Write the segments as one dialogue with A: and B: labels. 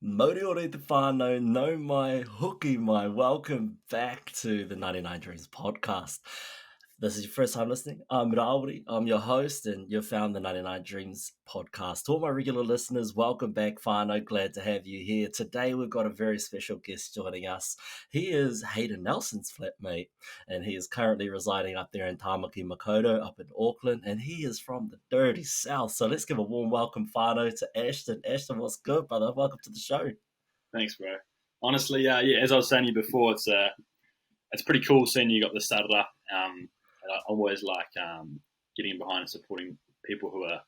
A: Mori ore te whānau, no mai, hoki mai. Welcome back to the 99 Dreams podcast. If this is your first time listening, I'm Raori. I'm your host, and you've found the 99 Dreams podcast. To all my regular listeners, welcome back, whānau. Glad to have you here. Today, we've got a very special guest joining us. He is Hayden Nelson's flatmate, and he is currently residing up there in Tāmaki Makaurau, up in Auckland, and he is from the dirty south. So let's give a warm welcome, whānau, to Ashton. Ashton, what's good, brother? Welcome to the show.
B: Thanks, bro. Honestly, as I was saying to you before, it's pretty cool seeing you got this started up. And I always like getting behind and supporting people who are,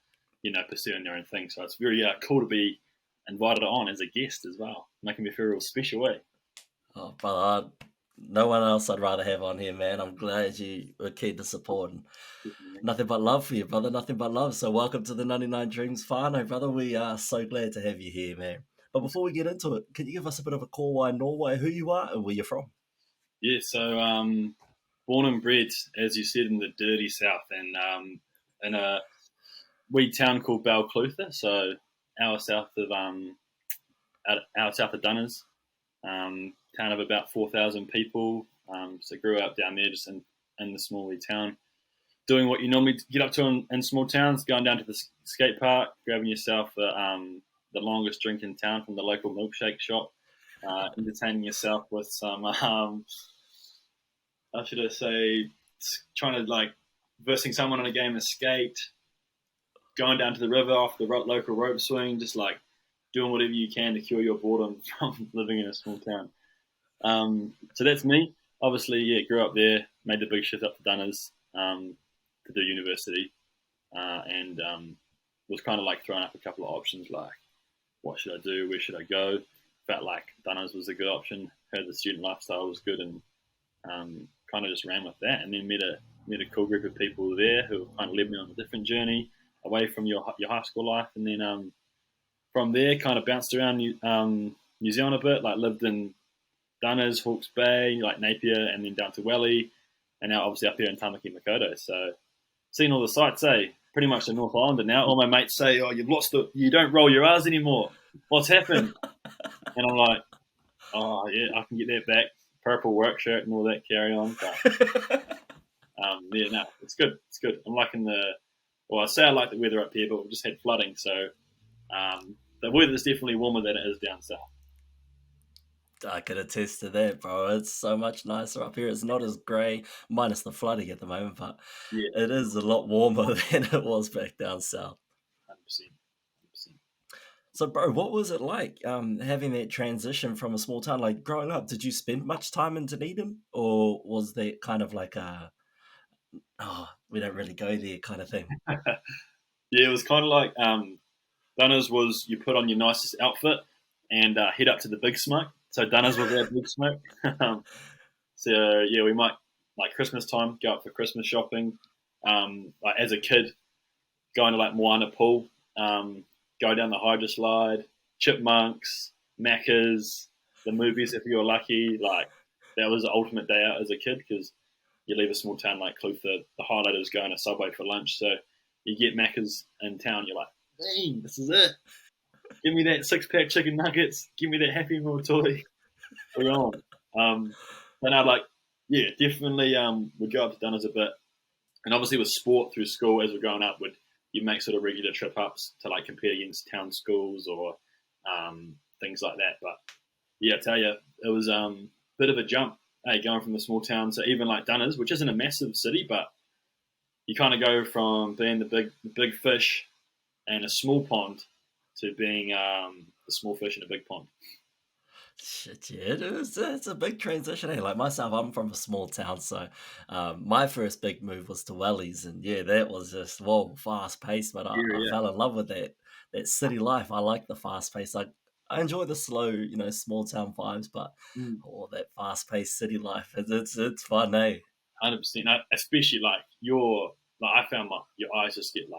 B: pursuing their own thing. So it's very cool to be invited on as a guest as well, making me feel real special, eh?
A: Oh, brother, no one else I'd rather have on here, man. I'm glad you were keen to support. And nothing but love for you, brother. Nothing but love. So welcome to the 99 Dreams whānau, brother. We are so glad to have you here, man. But before we get into it, can you give us a bit of a Kōwai Norway, who you are and where you're from?
B: Yeah, so born and bred, as you said, in the dirty south, and in a wee town called Balclutha, so hour south of Dunedin, town of about 4,000 people. So grew up down there, just in the small wee town, doing what you normally get up to in small towns, going down to the skate park, grabbing yourself the longest drink in town from the local milkshake shop, entertaining yourself with some, how should I say, trying to versing someone on a game of skate, going down to the river off the local rope swing, just doing whatever you can to cure your boredom from living in a small town. So that's me. Obviously, grew up there, made the big shift up to Dunedin to do university, and was kind of throwing up a couple of options, what should I do, where should I go? Felt like Dunedin was a good option, heard the student lifestyle was good, and kind of just ran with that, and then met a cool group of people there who kind of led me on a different journey away from your high school life, and then from there kind of bounced around New Zealand a bit, lived in Dunedin, Hawke's Bay, Napier, and then down to Welly, and now obviously up here in Tāmaki Makaurau. So seen all the sights, pretty much the North Islander now. All my mates say, "Oh, you've lost it. You don't roll your R's anymore. What's happened?" And I'm like, "Oh yeah, I can get that back. Purple work shirt and all that carry on." But it's good. It's good. I'm liking I say I like the weather up here, but we've just had flooding, so the weather is definitely warmer than it is down south.
A: I can attest to that, bro. It's so much nicer up here. It's not as grey, minus the flooding at the moment, but it is a lot warmer than it was back down south.
B: 100%.
A: So, bro, what was it like having that transition from a small town? Growing up, did you spend much time in Dunedin, or was that kind of we don't really go there kind of thing?
B: Yeah, it was kind of Dunedin was you put on your nicest outfit and head up to the big smoke. So Dunedin was our big smoke. So we might Christmas time go up for Christmas shopping. As a kid, going to Moana Pool, go down the hydro slide, chipmunks, Macca's, the movies if you were lucky. That was the ultimate day out as a kid because you leave a small town like Clutha, the highlight is going to Subway for lunch. So you get Macca's in town, you're like, dang, this is it. Give me that 6-pack chicken nuggets. Give me that Happy Meal toy. We're on. But now, definitely would go up to Dunedin a bit. And obviously with sport through school as we're growing up, you make sort of regular trip ups to compete against town schools or things like that. But I tell you, it was a bit of a jump, going from the small town to even Dunedin, which isn't a massive city, but you kind of go from being the big fish in a small pond to being the small fish in a big pond.
A: Shit, yeah, it's a big transition. Hey, like myself, I'm from a small town, so my first big move was to Wellies, and that was just fast paced. But I fell in love with that city life. I like the fast pace. I enjoy the slow, small town vibes, but that fast paced city life, it's fun, eh?
B: 100%. Especially I found your eyes just get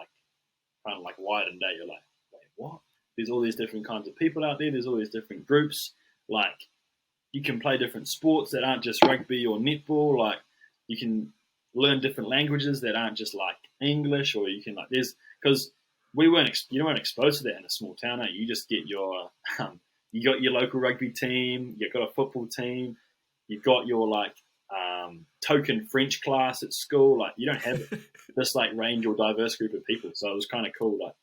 B: kind of widened out. You're like, wait, what? There's all these different kinds of people out there. There's all these different groups. You can play different sports that aren't just rugby or netball. You can learn different languages that aren't just English, or you can because you weren't exposed to that in a small town. You just get your you got your local rugby team, you've got a football team, you've got your like token French class at school. Like you don't have this like range or diverse group of people. So it was kind of cool, like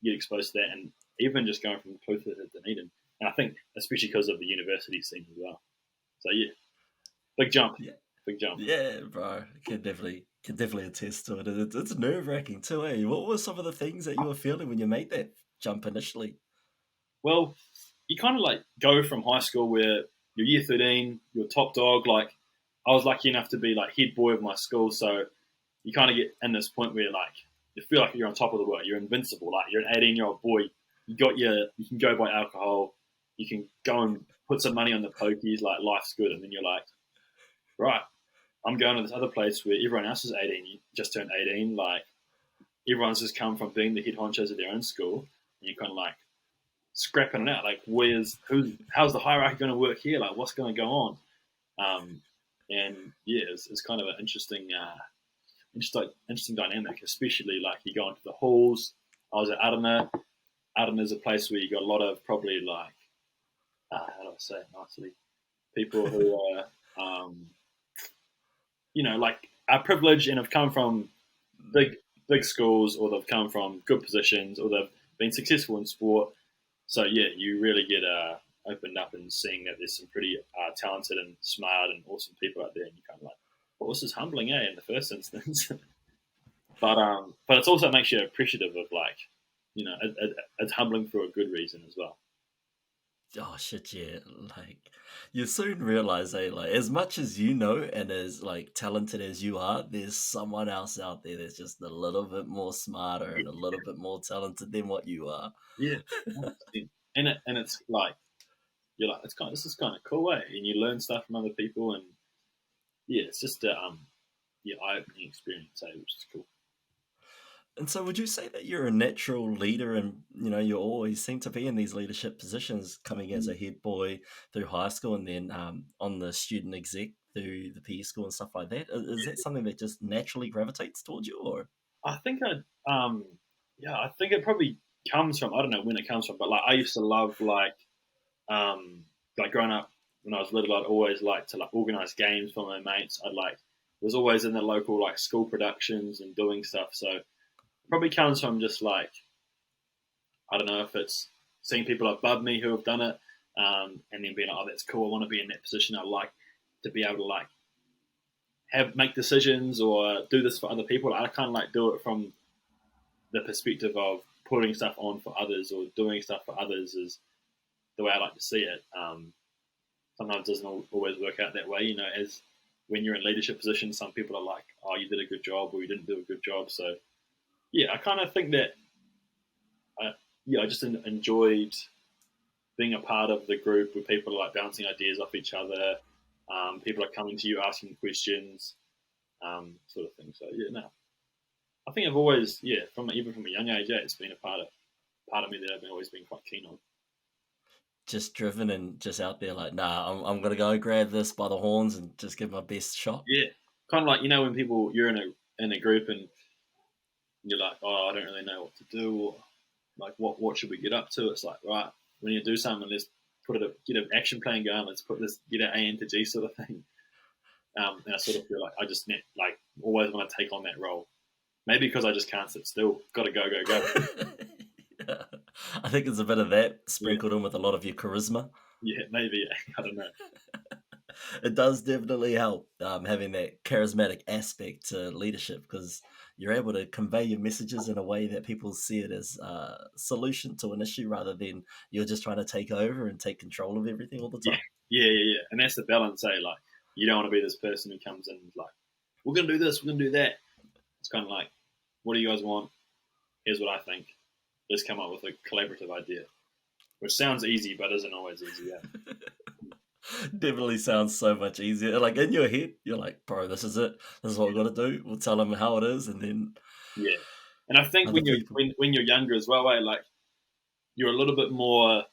B: get exposed to that, and even just going from Balclutha to Dunedin. And I think especially because of the university scene as well. So yeah, big jump, big jump.
A: Yeah, bro, can definitely attest to it. It's nerve wracking too, eh? What were some of the things that you were feeling when you made that jump initially?
B: Well, you kind of like go from high school where you're year 13, you're top dog. Like I was lucky enough to be like head boy of my school, so you kind of get in this point where like you feel like you're on top of the world. You're invincible. Like you're an 18-year-old boy. You can go buy alcohol. You can go and put some money on the pokies. Like life's good, and then you're like, right, I'm going to this other place where everyone else is 18. You just turned 18. Like everyone's just come from being the head honchos at their own school, and you're kind of like scrapping it out. Like how's the hierarchy going to work here? Like what's going to go on? And yeah, it's kind of an interesting dynamic, especially like you go into the halls. I was at Arana. Arana is a place where you got a lot of probably like, how do I say it nicely? People who are, like are privileged and have come from big schools, or they've come from good positions, or they've been successful in sport. So yeah, you really get opened up and seeing that there's some pretty talented and smart and awesome people out there, and you kind of like, well, this is humbling, in the first instance. but it's also makes you appreciative of like, it's humbling for a good reason as well.
A: Oh shit, yeah. Like you soon realize, like as much as you know and as like talented as you are, there's someone else out there that's just a little bit more smarter and a little bit more talented than what you are.
B: Yeah, and it's like you're like, this is kind of cool, and you learn stuff from other people, and yeah, it's just eye-opening experience, which is cool.
A: And so would you say that you're a natural leader, and you always seem to be in these leadership positions, coming as a head boy through high school and then on the student exec through the PE school and stuff like that? Is that something that just naturally gravitates towards you, or?
B: I think I think it probably comes from, I don't know when it comes from, but like I used to love like growing up when I was little, I'd always like to like organize games for my mates. Was always in the local like school productions and doing stuff. So it probably comes from just like, I don't know if it's seeing people above me who have done it, and then being like, oh, that's cool. I want to be in that position. I like to be able to like make decisions or do this for other people. I kind of like do it from the perspective of putting stuff on for others or doing stuff for others is the way I like to see it. Sometimes it doesn't always work out that way, as when you're in leadership positions, some people are like, oh, you did a good job or you didn't do a good job. So yeah, I kind of think that, I just enjoyed being a part of the group where people are like bouncing ideas off each other. People are coming to you asking questions, sort of thing. So yeah, no, I think I've always, even from a young age, it's been a part of me that I've always been quite keen on.
A: Just driven and just out there like, nah, I'm gonna go grab this by the horns and just give my best shot.
B: Yeah, kind of like when people you're in a group and you're like, oh, I don't really know what to do, or like what should we get up to? It's like, right, when you do something, let's get an action plan going. Let's get an A into G sort of thing. And I sort of feel like I just like always want to take on that role. Maybe because I just can't sit still. Got to go.
A: Yeah. I think it's a bit of that sprinkled in with a lot of your charisma.
B: Yeah, maybe. I don't know.
A: It does definitely help having that charismatic aspect to leadership, because you're able to convey your messages in a way that people see it as a solution to an issue rather than you're just trying to take over and take control of everything all the time.
B: Yeah. And that's the balance, like you don't want to be this person who comes in and is like, we're going to do this, we're going to do that. It's kind of like, what do you guys want? Here's what I think. Let's come up with a collaborative idea, which sounds easy, but isn't always easy. Yeah.
A: Definitely sounds so much easier. Like in your head, you're like, bro, this is it. This is what we've got to do. We'll tell them how it is, and then
B: And I think when you're younger as well, like you're a little bit more,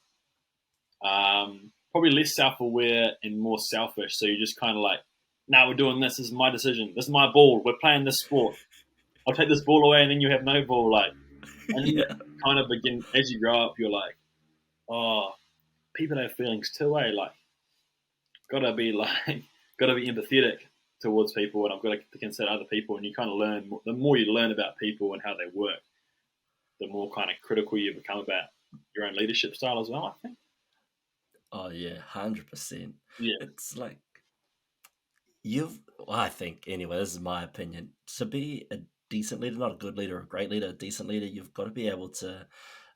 B: probably less self-aware and more selfish. So you're just kind of like, no, we're doing this. This is my decision. This is my ball. We're playing this sport. I'll take this ball away, and then you have no ball. Like, and then you kind of begin as you grow up. You're like, oh, people have feelings too, eh? Like, gotta be empathetic towards people, and I've got to consider other people. And you kind of learn, the more you learn about people and how they work, the more kind of critical you become about your own leadership style as well, I think.
A: Oh yeah, 100%.
B: Yeah,
A: It's like I think anyway, this is my opinion. To be a decent leader, not a good leader, a great leader, a decent leader, you've got to be able to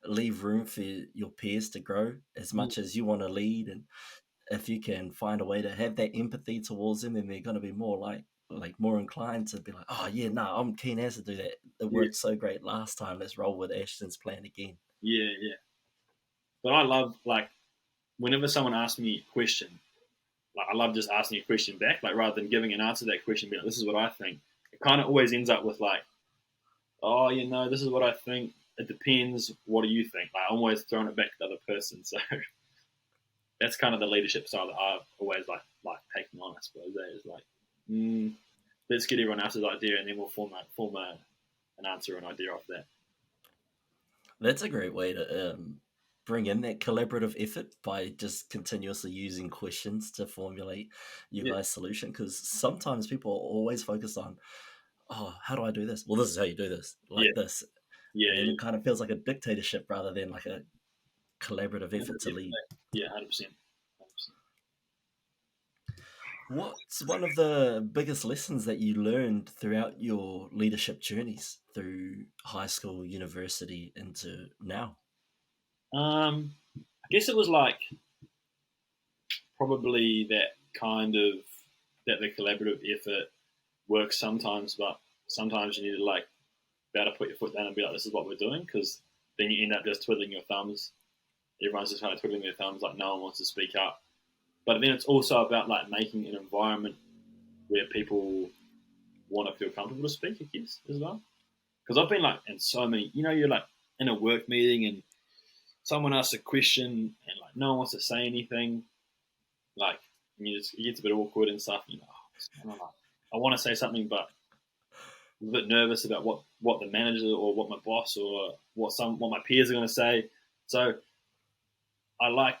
A: leave room for your peers to grow as much as you want to lead. And if you can find a way to have that empathy towards them, then they're going to be more like more inclined to be like, oh yeah, no, I'm keen as to do that. It
B: yeah,
A: worked so great last time. Let's roll with Ashton's plan again.
B: yeah, yeah. But I love, like, whenever someone asks me a question, like, I love just asking a question back, like, rather than giving an answer to that question, being like, this is what I think. It kind of always ends up with like, oh, this is what I think. It depends. What do you think? Like, I'm always throwing it back to the other person. So that's kind of the leadership style that I've always like taking on, I suppose. That is like, let's get everyone else's idea, and then we'll form an answer or an idea off that.
A: That's a great way to bring in that collaborative effort by just continuously using questions to formulate your guys' solution. Because sometimes people are always focused on, oh, how do I do this? Well, this is how you do this, like this.
B: Yeah,
A: and then it kind of feels like a dictatorship rather than like a collaborative effort to lead.
B: Yeah, 100%.
A: What's one of the biggest lessons that you learned throughout your leadership journeys through high school, university, into now?
B: I guess it was like probably that the collaborative effort works sometimes, but sometimes you need to like be able to put your foot down and be like, this is what we're doing, because then you end up just twiddling your thumbs. Everyone's just kind of twiddling their thumbs, like no one wants to speak up. But then it's also about like making an environment where people want to feel comfortable to speak, I guess, as well. Because I've been like in so many, you're like in a work meeting and someone asks a question and like no one wants to say anything, like it gets a bit awkward and stuff. I want to say something, but I'm a bit nervous about what the manager or what my boss or what my peers are going to say. So I like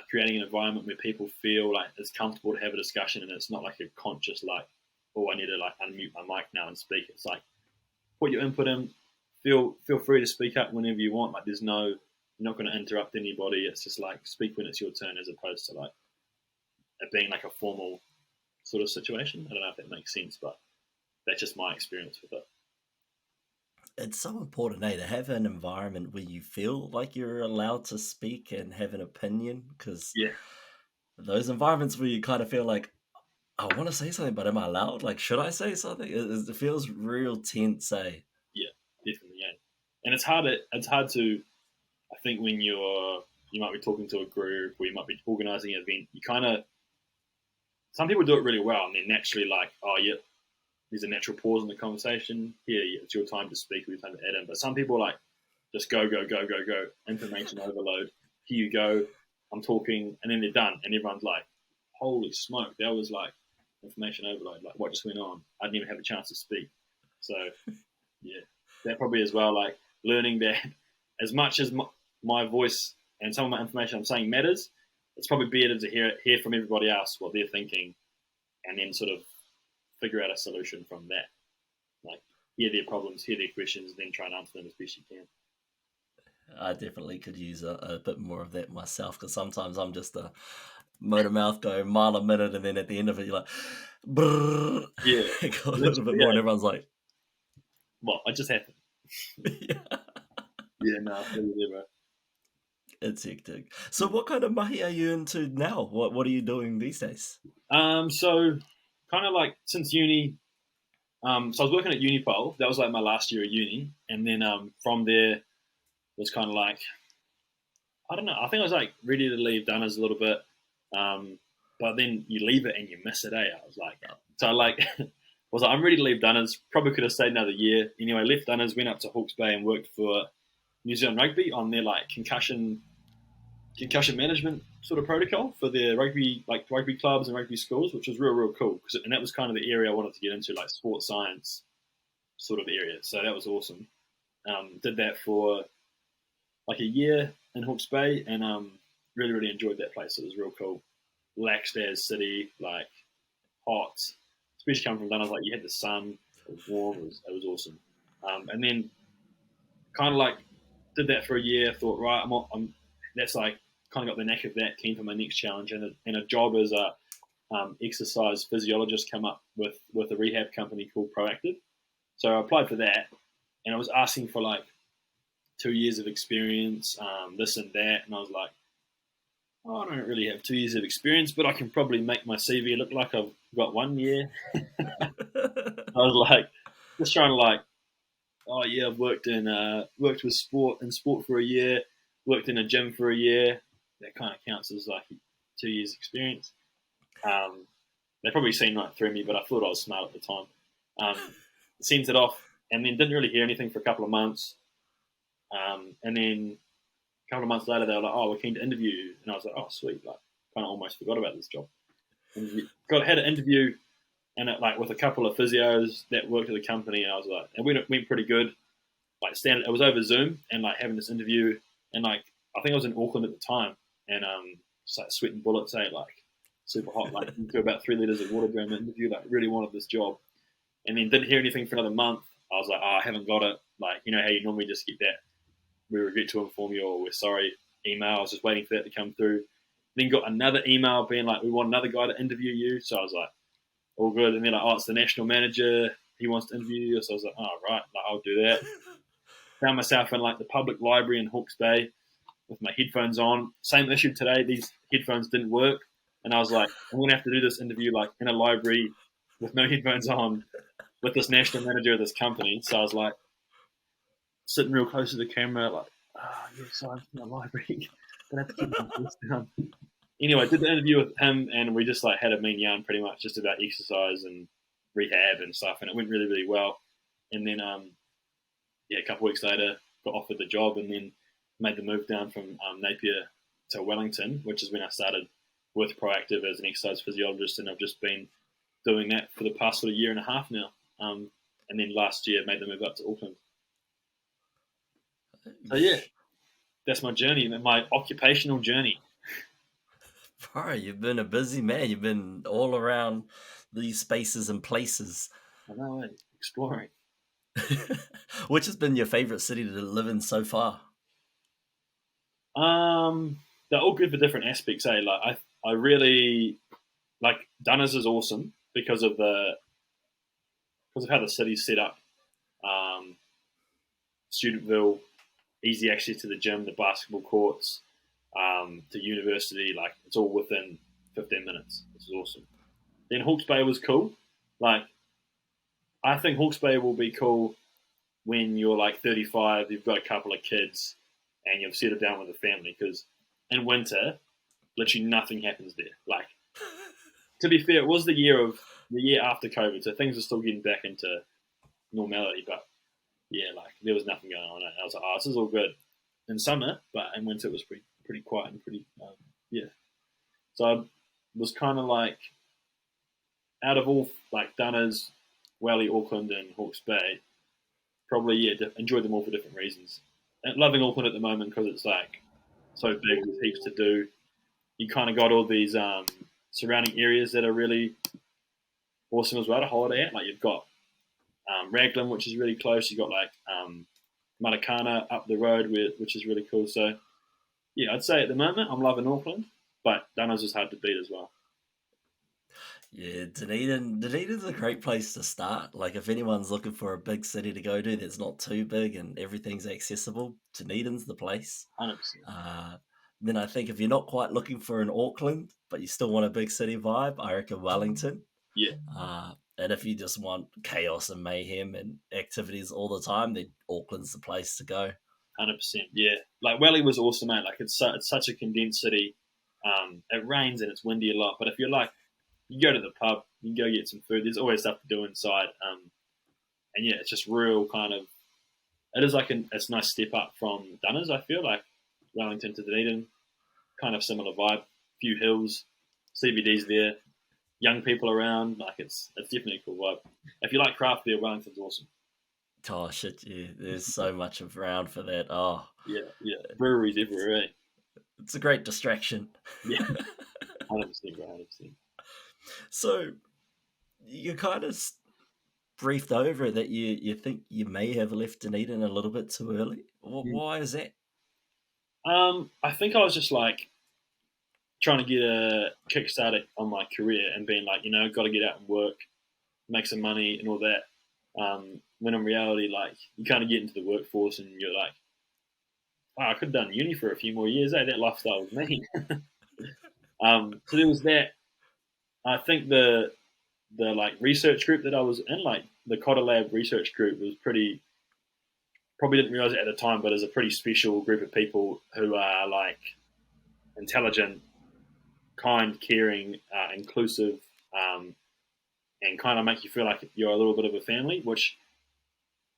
B: creating an environment where people feel like it's comfortable to have a discussion, and it's not like a conscious like, oh, I need to like unmute my mic now and speak. It's like, put your input in, feel free to speak up whenever you want. Like you're not going to interrupt anybody. It's just like speak when it's your turn, as opposed to like it being like a formal sort of situation. I don't know if that makes sense, but that's just my experience with it.
A: It's so important, to have an environment where you feel like you're allowed to speak and have an opinion, because those environments where you kind of feel like, I want to say something, but am I allowed? Like, should I say something? It feels real tense, eh?
B: Yeah, definitely, yeah. And it's hard to, I think, when you might be talking to a group or you might be organising an event, you kind of, some people do it really well and they're naturally like, oh yeah, there's a natural pause in the conversation. Here, it's your time to speak or your time to add in. But some people like just go, information overload. Here you go, I'm talking, and then they're done, and everyone's like, holy smoke, that was like information overload. Like what just went on? I didn't even have a chance to speak. So yeah, that probably as well, like learning that as much as my voice and some of my information I'm saying matters, it's probably better to hear from everybody else what they're thinking, and then sort of figure out a solution from that. Like hear their problems, hear their questions, then try and answer them as best you can.
A: I definitely could use a bit more of that myself, because sometimes I'm just a motor mouth go mile a minute, and then at the end of it you're like, brrr, go a little bit more, and everyone's like,
B: well, it just happened. No, never.
A: It's hectic. So what kind of mahi are you into now? What are you doing these days?
B: So kind of like since uni, so I was working at Unipol. That was like my last year of uni, and then from there it was kind of like, I don't know, I think I was like ready to leave Dunners a little bit, but then you leave it and you miss it, eh? I was like, so I like was like, I'm ready to leave Dunners. Probably could have stayed another year. Anyway, left Dunners, went up to Hawke's Bay and worked for New Zealand Rugby on their like concussion management sort of protocol for their rugby clubs and rugby schools, which was real cool. And that was kind of the area I wanted to get into, like sports science sort of area. So that was awesome. Did that for like a year in Hawke's Bay, and really, really enjoyed that place. It was real cool. Relaxed as city, like hot, especially coming from Dunedin. Like you had the sun, it was warm, it was awesome. And then kind of like did that for a year. Thought right, I'm that's like kind of got the knack of that. Keen for my next challenge, and a job as a exercise physiologist come up with a rehab company called Proactive. So I applied for that, and I was asking for like 2 years of experience, this and that, and I was like, oh, I don't really have 2 years of experience, but I can probably make my CV look like I've got 1 year. I was like, just trying to like, oh yeah, I've worked with sport for a year, worked in a gym for a year. That kind of counts as like 2 years experience. They probably seen right through me, but I thought I was smart at the time. Sent it off, and then didn't really hear anything for a couple of months. And then a couple of months later, they were like, "Oh, we're keen to interview you," and I was like, "Oh, sweet!" Like, kind of almost forgot about this job. And had an interview, and with a couple of physios that worked at the company, and I was like, and went pretty good. Like standard, it was over Zoom, and like having this interview, and like I think I was in Auckland at the time, and just like sweating bullets, like super hot, like into about 3 liters of water during the interview. Like really wanted this job, and then didn't hear anything for another month. I was like, oh, I haven't got it. Like, you know how you normally just get that, we regret to inform you, or we're sorry email. I was just waiting for that to come through. Then got another email being like, we want another guy to interview you. So I was like, all good. And then like, oh, it's the national manager. He wants to interview you. So I was like, oh, right, like, I'll do that. Found myself in like the public library in Hawke's Bay with my headphones on. Same issue today. These headphones didn't work. And I was like, I'm going to have to do this interview like in a library with no headphones on with this national manager of this company. So I was like, sitting real close to the camera, like, yes, I'm in the library. Gonna have to keep my voice down. Anyway, did the interview with him, and we just like had a mean yarn pretty much just about exercise and rehab and stuff, and it went really, really well. And then, a couple of weeks later, got offered the job, and then made the move down from Napier to Wellington, which is when I started with Proactive as an exercise physiologist, and I've just been doing that for the past sort of year and a half now. And then last year, made the move up to Auckland. So yeah, that's my journey, my occupational journey.
A: Bro, you've been a busy man. You've been all around these spaces and places.
B: I know, exploring.
A: Which has been your favourite city to live in so far?
B: They're all good for different aspects. Like I really like Dunedin is awesome because of how the city's set up. Studentville, easy access to the gym, the basketball courts, to university. Like it's all within 15 minutes. This is awesome. Then Hawke's Bay was cool. Like I think Hawke's Bay will be cool when you're like 35, you've got a couple of kids, and you've settled down with a family. Because in winter, literally nothing happens there. Like to be fair, it was the year after COVID, so things are still getting back into normality. But yeah, like there was nothing going on. I was like, oh, this is all good in summer, but in winter it was pretty quiet and pretty So I was kind of like, out of all like Dunners, Welly, Auckland, and Hawke's Bay, probably enjoyed them all for different reasons. And loving Auckland at the moment because it's like so big, there's heaps to do. You kind of got all these surrounding areas that are really awesome as well to holiday at. Like you've got Raglan, which is really close. You've got like Matakana up the road, which is really cool. So yeah, I'd say at the moment I'm loving Auckland, but Dunedin's is hard to beat as well.
A: Yeah, Dunedin's a great place to start. Like if anyone's looking for a big city to go to that's not too big and everything's accessible, Dunedin's the place.
B: 100%.
A: Then I think if you're not quite looking for an Auckland, but you still want a big city vibe, I reckon Wellington.
B: Yeah.
A: And if you just want chaos and mayhem and activities all the time, then Auckland's the place to go.
B: 100%. Yeah. Like Welly was awesome, mate. Like it's such a condensed city. It rains and it's windy a lot, but if you're like, you go to the pub, you can go get some food. There's always stuff to do inside. And yeah, it's just real kind of. It is like it's a nice step up from Dunners. I feel like Wellington to Dunedin, kind of similar vibe. Few hills, CBD's there, young people around. Like it's definitely a cool vibe. If you like craft beer, Wellington's awesome.
A: Oh shit! Yeah, there's so much around for that. Oh
B: yeah, breweries everywhere.
A: It's a great distraction.
B: Yeah, 100%, bro, 100%.
A: So you kind of briefed over it that you think you may have left Dunedin a little bit too early. Why is that?
B: I think I was just like trying to get a kickstart on my career and being like, got to get out and work, make some money and all that. When in reality, like you kind of get into the workforce and you're like, wow, I could have done uni for a few more years. That lifestyle was me. So there was that. I think the like research group that I was in, like the Cotter Lab research group, was pretty. Probably didn't realize it at the time, but it's a pretty special group of people who are like intelligent, kind, caring, inclusive, and kind of make you feel like you're a little bit of a family. Which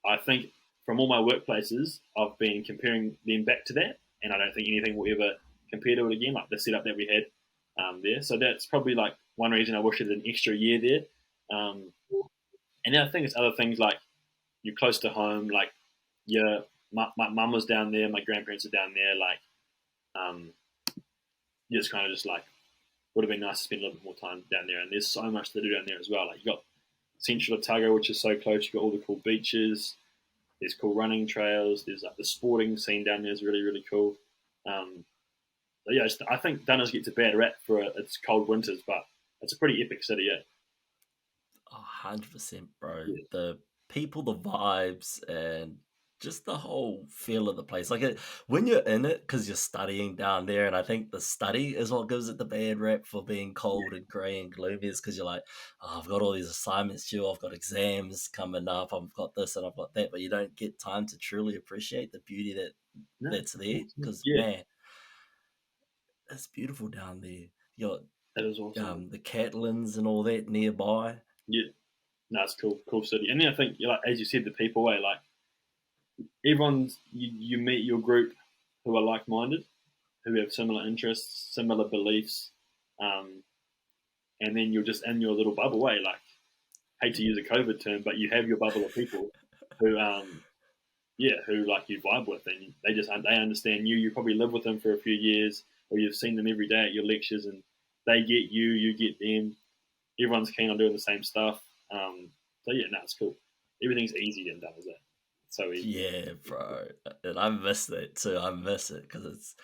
B: I think from all my workplaces, I've been comparing them back to that, and I don't think anything will ever compare to it again. Like the setup that we had there, so that's probably like one reason I wish I did an extra year there. And then I think it's other things like you're close to home. Like, my mum was down there, my grandparents are down there. Like, you just kind of just like would have been nice to spend a little bit more time down there. And there's so much to do down there as well. Like you got Central Otago, which is so close. You got all the cool beaches. There's cool running trails. There's like the sporting scene down there is really really cool. So yeah, I think Dunners gets a bad rap for its cold winters, but it's a pretty epic city. Yeah.
A: 100%, bro.
B: Yeah.
A: The people, the vibes, and just the whole feel of the place. Like when you're in it, because you're studying down there, and I think the study is what gives it the bad rap for being cold and grey and gloomy, is because you're like, oh, I've got all these assignments due, I've got exams coming up, I've got this and I've got that, but you don't get time to truly appreciate the beauty that's there. Because
B: Yeah,
A: man, it's beautiful down there. You
B: that is
A: got
B: awesome.
A: the Catlins and all that nearby.
B: Yeah, no, it's cool city. And then I think, like as you said, the people way, like everyone's you meet your group who are like minded, who have similar interests, similar beliefs, and then you're just in your little bubble way. Like, hate to use a COVID term, but you have your bubble of people who, who like you vibe with, and they understand you. You probably live with them for a few years, or you've seen them every day at your lectures, and they get you, you get them. Everyone's keen on doing the same stuff. So yeah, no, it's cool. Everything's easy and done, is it? It's so easy.
A: Yeah, bro, and I miss that too. I miss it because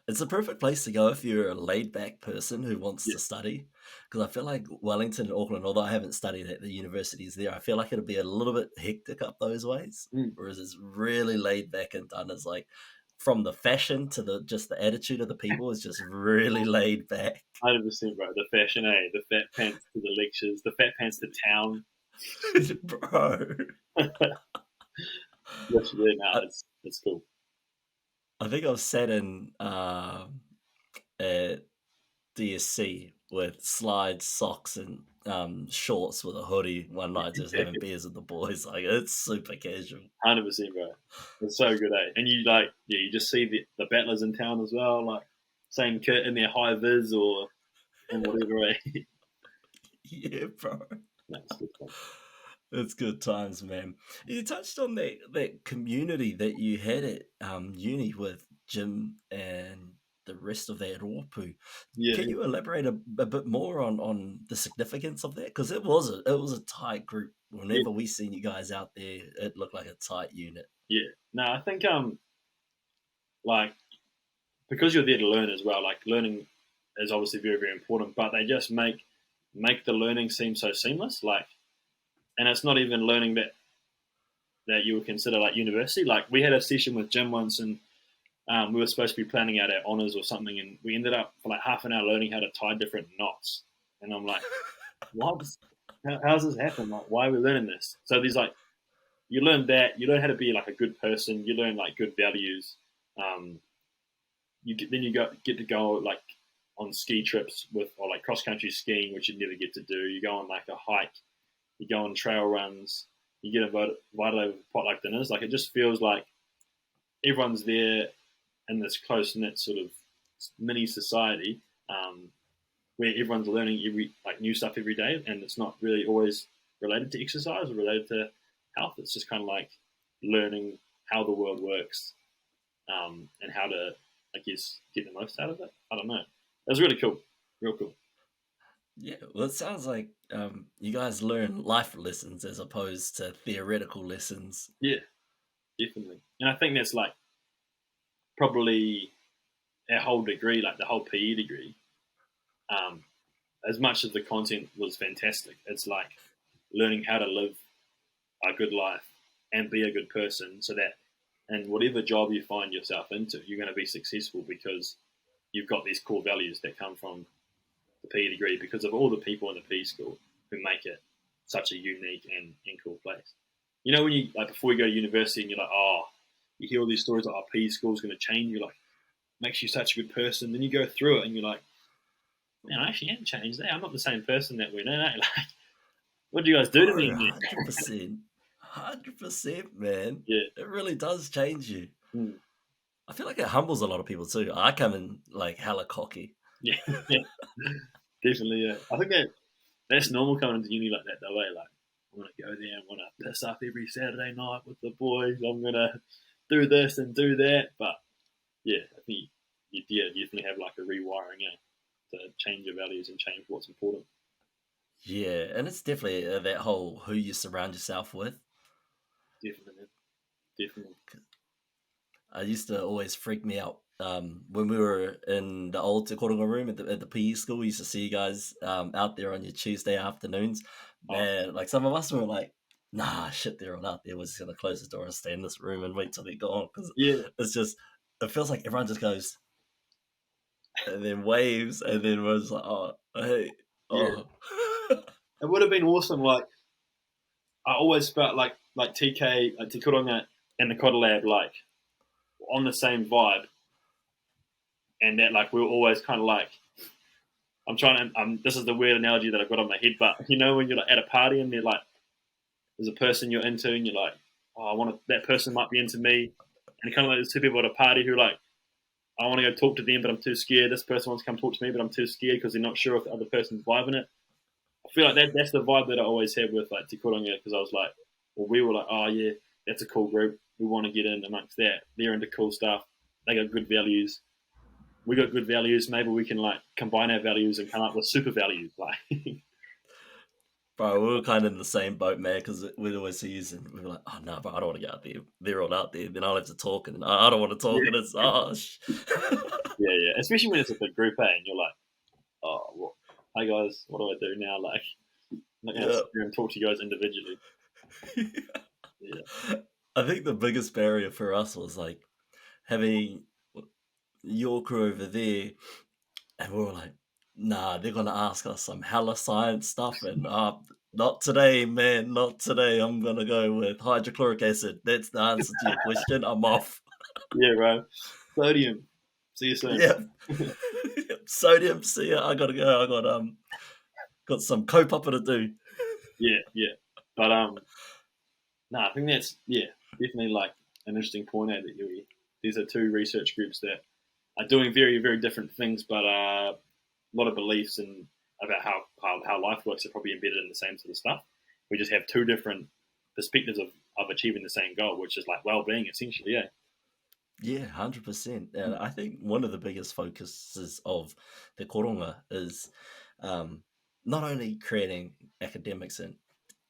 A: it's a perfect place to go if you're a laid back person who wants
B: Yeah,
A: to study. Because I feel like Wellington and Auckland, although I haven't studied at the universities there, I feel like it'll be a little bit hectic up those ways.
B: mm.
A: Whereas it's really laid back and done. It's like from the fashion to the attitude of the people is just really laid back.
B: 100%, bro. The fashion, the fat pants to the lectures, the fat pants to town.
A: Bro,
B: Literally, no,
A: I,
B: it's cool.
A: I think I've sat in at DSC with slides, socks, and shorts with a hoodie one night, just having beers with the boys. Like it's super casual.
B: 100%, bro. It's so good, eh? And you you just see the battlers in town as well, like same kit in their high vis or and whatever, eh?
A: Yeah, bro.
B: That's good fun.
A: It's good times, man. You touched on that community that you had at uni with Jim and the rest of that Ropu.
B: Yeah,
A: Can you elaborate a bit more on the significance of that? Because it was a tight group.
B: yeah,
A: Whenever we seen you guys out there, it looked like a tight unit.
B: yeah. No, I think like because you're there to learn as well. Like learning is obviously very very important, but they just make the learning seem so seamless. Like, and it's not even learning that you would consider like university. Like we had a session with Jim once, and we were supposed to be planning out our honors or something, and we ended up for like half an hour learning how to tie different knots. And I'm like, what? How's this happen? Like, why are we learning this? So there's like, you learn that, you learn how to be like a good person, you learn like good values. Then you get to go like on ski trips or like cross country skiing, which you never get to do. You go on like a hike, you go on trail runs, you get invited over potluck dinners. Like it just feels like everyone's there in this close knit sort of mini society where everyone's learning new stuff every day, and it's not really always related to exercise or related to health. It's just kind of like learning how the world works and how to I guess, get the most out of it. I don't know. It was really cool. Real cool.
A: Yeah, well, it sounds like you guys learn life lessons as opposed to theoretical lessons.
B: Yeah, definitely. And I think that's like probably our whole degree, like the whole PE degree. As much as the content was fantastic, it's like learning how to live a good life and be a good person, so that in whatever job you find yourself into, you're going to be successful because you've got these core values that come from the PE degree, because of all the people in the PE school who make it such a unique and cool place. You know, when you, like, before you go to university and you're like, oh, you hear all these stories like, oh, PE school is going to change you, like, makes you such a good person. Then you go through it and you're like, man, I actually am changed. I'm not the same person that we know. Like, what do you guys do to me?
A: 100%. 100%, man.
B: Yeah.
A: It really does change you.
B: Mm.
A: I feel like it humbles a lot of people too. I come in like hella cocky.
B: Yeah, definitely. Yeah, I think that's normal coming into uni like that. Though, way like I'm gonna go there and want to piss up every Saturday night with the boys. I'm gonna do this and do that. But yeah, I think you definitely have like a rewiring, to change your values and change what's important.
A: Yeah, and it's definitely that whole who you surround yourself with.
B: Definitely.
A: I used to always freak me out when we were in the old Te Koronga room at the PE school. We used to see you guys out there on your Tuesday afternoons. Man, like some of us were like, nah, shit, they're all out there. We're just going to close the door and stay in this room and wait till they're gone. Because it's just, it feels like everyone just goes and then waves and then was like, oh, hey, oh.
B: Yeah. It would have been awesome. Like, I always felt like TK, like Te Koronga and the Koda Lab, like, on the same vibe, and that like we were always kind of like, I'm trying to, this is the weird analogy that I've got on my head, but you know when you're like at a party and they're like, there's a person you're into and you're like, oh, that person might be into me, and kind of like there's two people at a party who are like, I want to go talk to them, but I'm too scared. This person wants to come talk to me, but I'm too scared because they're not sure if the other person's vibing it. I feel like that's the vibe that I always had with like Te Koronga, because I was like, well, we were like, oh yeah, that's a cool group. We want to get in amongst that. They're into cool stuff. They got good values. We got good values. Maybe we can like combine our values and come up with super values. Like,
A: bro, we were kind of in the same boat, man, because we'd always see you and we were like, oh no, bro, I don't want to go out there. They're all out there. Then I'll have to talk, and I don't want to talk, and it's
B: yeah. Especially when it's a big group, and you're like, oh, well, hey guys, what do I do now? Like, I'm not going to sit here and talk to you guys individually. Yeah.
A: I think the biggest barrier for us was like having your crew over there, and we were like, nah, they're gonna ask us some hella science stuff, and not today, man, not today. I'm gonna go with hydrochloric acid. That's the answer to your question. I'm off.
B: Yeah, bro. Sodium. See you soon.
A: Yeah. Sodium. See ya. I gotta go. I got some co-pupper to do.
B: Yeah. But no, I think that's definitely like an interesting point out that these are two research groups that are doing very, very different things, but a lot of beliefs and about how life works are probably embedded in the same sort of stuff. We just have two different perspectives of achieving the same goal, which is like well-being, essentially.
A: Yeah, 100%. And I think one of the biggest focuses of the Koronga is not only creating academics and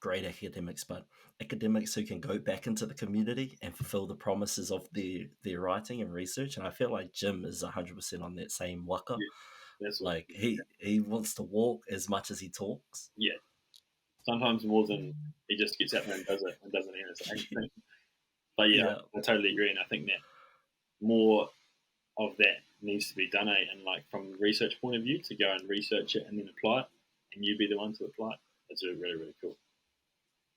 A: great academics, but academics who can go back into the community and fulfill the promises of their writing and research. And I feel like Jim is 100% on that same waka.
B: Yeah,
A: like he wants to walk as much as he talks.
B: Yeah, sometimes more than he just gets out there and does it and doesn't even. But yeah, I totally agree, and I think that more of that needs to be done, and like from a research point of view, to go and research it and then apply it, and you be the one to apply it. It's really, really cool.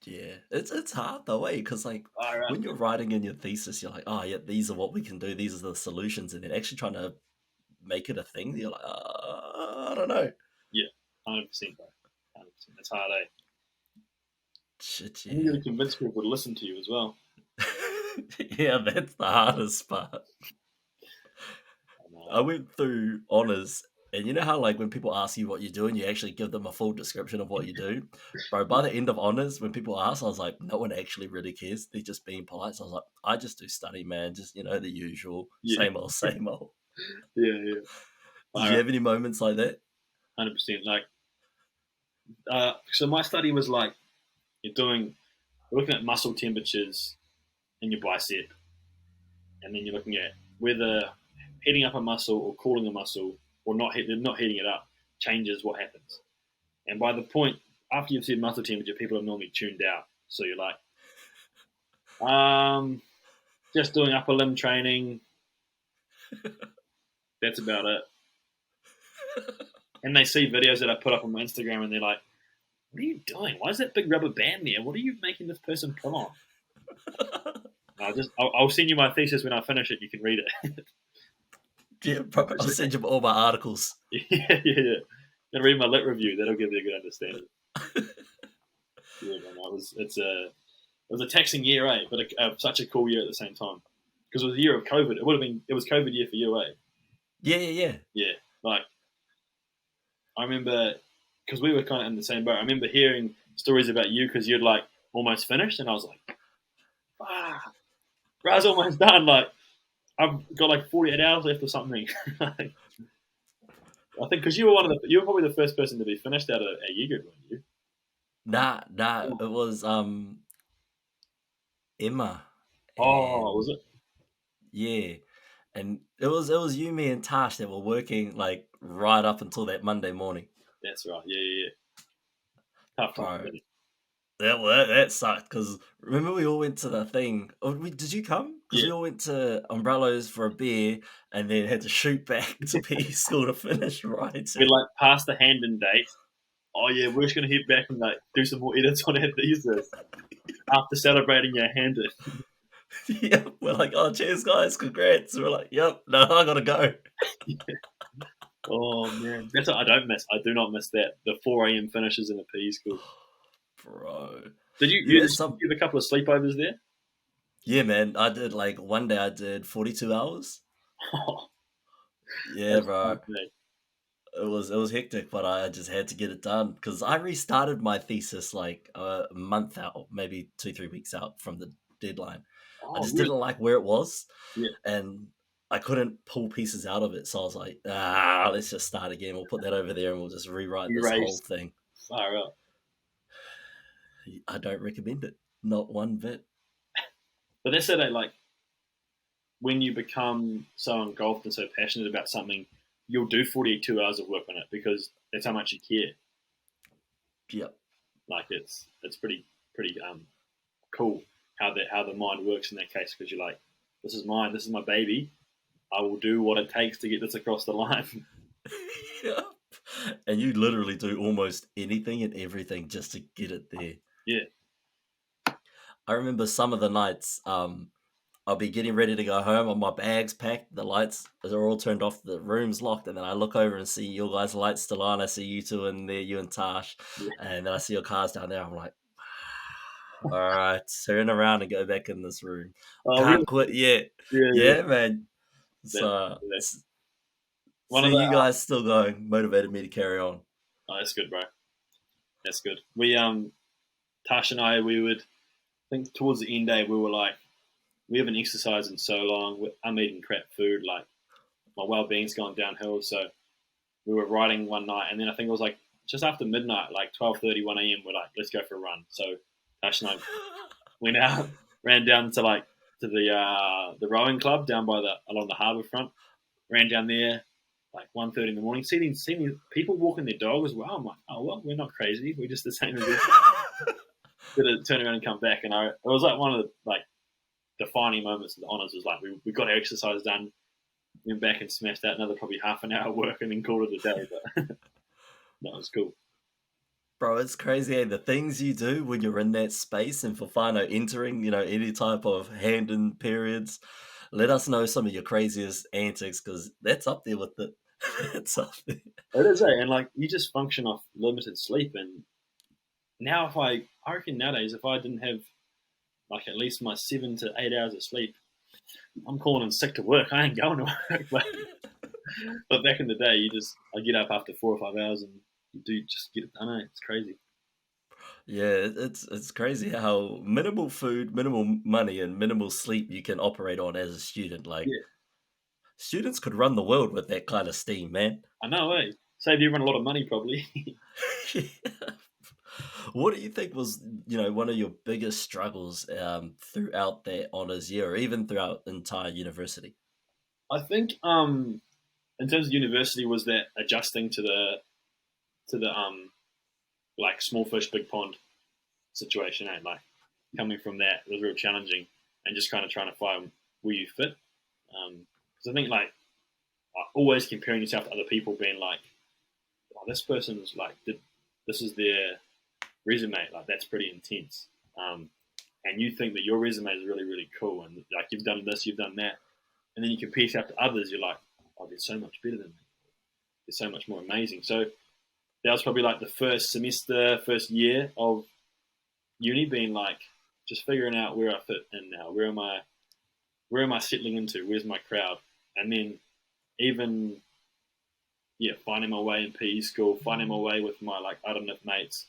A: Yeah, it's hard though, because like when you're writing in your thesis, you're like, oh yeah, these are what we can do, these are the solutions, and then actually trying to make it a thing, you're like, I don't know.
B: Yeah, 100%, bro. 100%. It's hard,
A: Shit, yeah.
B: You got to convince people to listen to you as well.
A: Yeah, that's the hardest part. I went through honours, and you know how like when people ask you what you do and you actually give them a full description of what you do? Bro, by the end of honours, when people ask, I was like, no one actually really cares. They're just being polite. So I was like, I just do study, man. Just, the usual. Same old, same old.
B: Yeah.
A: Did you have any moments like that?
B: 100%. Like, so my study was like you're looking at muscle temperatures in your bicep, and then you're looking at whether heating up a muscle or cooling a muscle or not heating it up changes what happens. And by the point after you've said muscle temperature, people are normally tuned out. So you're like, just doing upper limb training. That's about it. And they see videos that I put up on my Instagram, and they're like, "What are you doing? Why is that big rubber band there? What are you making this person put on?" I'll send you my thesis when I finish it. You can read it.
A: Yeah, I'll send you all my articles.
B: Yeah. And read my lit review. That'll give you a good understanding. Yeah, man, it was a taxing year, but such a cool year at the same time because it was a year of COVID. It was COVID year for you, eh?
A: Yeah.
B: Yeah, like I remember because we were kind of in the same boat. I remember hearing stories about you because you'd like almost finished, and I was like, I was almost done. Like I've got like 48 hours left or something. Like, I think because you were probably the first person to be finished out of a year group, weren't you?
A: Nah, it was Emma.
B: Oh, was it?
A: Yeah. And it was you, me, and Tash that were working like right up until that Monday morning.
B: That's right. Yeah. Tough time.
A: Bro, that sucked because remember we all went to the thing. Did you come? Because we all went to Umbrellas for a beer and then had to shoot back to PE school to finish writing.
B: We like passed the Handon date. Oh yeah, we're just gonna head back and like do some more edits on our thesis after celebrating your Handon.
A: Yeah, we're like, oh, cheers, guys, congrats. We're like, yep, no, I gotta go.
B: Yeah. Oh man, that's what I don't miss. I do not miss that. The 4 a.m. finishes in a PE school.
A: Bro,
B: did you have a couple of sleepovers there?
A: Yeah, man. I did like one day. I did 42 hours.
B: Oh,
A: yeah, bro. It was hectic, but I just had to get it done because I restarted my thesis like a month out, maybe 2-3 weeks out from the deadline. I just didn't like where it was, and I couldn't pull pieces out of it. So I was like, let's just start again. We'll put that over there, and we'll just rewrite this whole thing.
B: Far up.
A: I don't recommend it, not one bit.
B: But that's it. Like when you become so engulfed and so passionate about something, you'll do 42 hours of work on it because that's how much you care.
A: Yep.
B: Like it's pretty cool how the mind works in that case because you're like, this is mine, this is my baby. I will do what it takes to get this across the line.
A: Yep. And you literally do almost anything and everything just to get it there.
B: Yeah.
A: I remember some of the nights, I'll be getting ready to go home, and my bag's packed, the lights are all turned off, the room's locked, and then I look over and see your guys' lights still on. I see you two in there, you and Tash, and then I see your cars down there. I'm like, all right, turn around and go back in this room. Can't quit yet. Yeah, man. So you guys still going motivated me to carry on.
B: Oh, that's good, bro. That's good. We Tash and I would think towards the end day we were like, we haven't exercised in so long. I'm eating crap food. Like my well-being's gone downhill. So we were riding one night, and then I think it was like just after midnight, like 12:30, 1 a.m. We're like, let's go for a run. So Tash and I went out, ran down to the rowing club down by along the harbour front. Ran down there like 1:30 in the morning. Seeing people walking their dog as well. I'm like, oh well, we're not crazy. We're just the same as you. Did turn around and come back, and it was like one of the like defining moments of the honours was like we got our exercise done, went back and smashed out another probably half an hour work and then called it a day. But that was cool.
A: Bro, it's crazy, the things you do when you're in that space, and for whānau entering, any type of hand-in periods. Let us know some of your craziest antics because that's up there with it. It's up there.
B: It is, and like you just function off limited sleep. And now, I reckon nowadays, if I didn't have like at least my 7 to 8 hours of sleep, I'm calling in sick to work. I ain't going to work. But back in the day, I get up after 4 or 5 hours and you do just get it done. It's crazy.
A: Yeah, it's crazy how minimal food, minimal money, and minimal sleep you can operate on as a student. Like, Students could run the world with that kind of steam, man.
B: I know, eh? Saved everyone a lot of money, probably.
A: What do you think was, one of your biggest struggles throughout that honours year, or even throughout the entire university?
B: I think in terms of university was that adjusting to the like small fish big pond situation, eh? Like coming from that was real challenging, and just kind of trying to find where you fit. Because I think like always comparing yourself to other people, being like, oh, this person's like this is their resume, like that's pretty intense. And you think that your resume is really, really cool, and like you've done this, you've done that, and then you compare yourself to others, you're like, oh, they're so much better than me. They're so much more amazing. So that was probably like the first semester, first year of uni, being like just figuring out where I fit in now. Where am I settling into? Where's my crowd? And then even finding my way in PE school, finding my way with my like Aranif mates,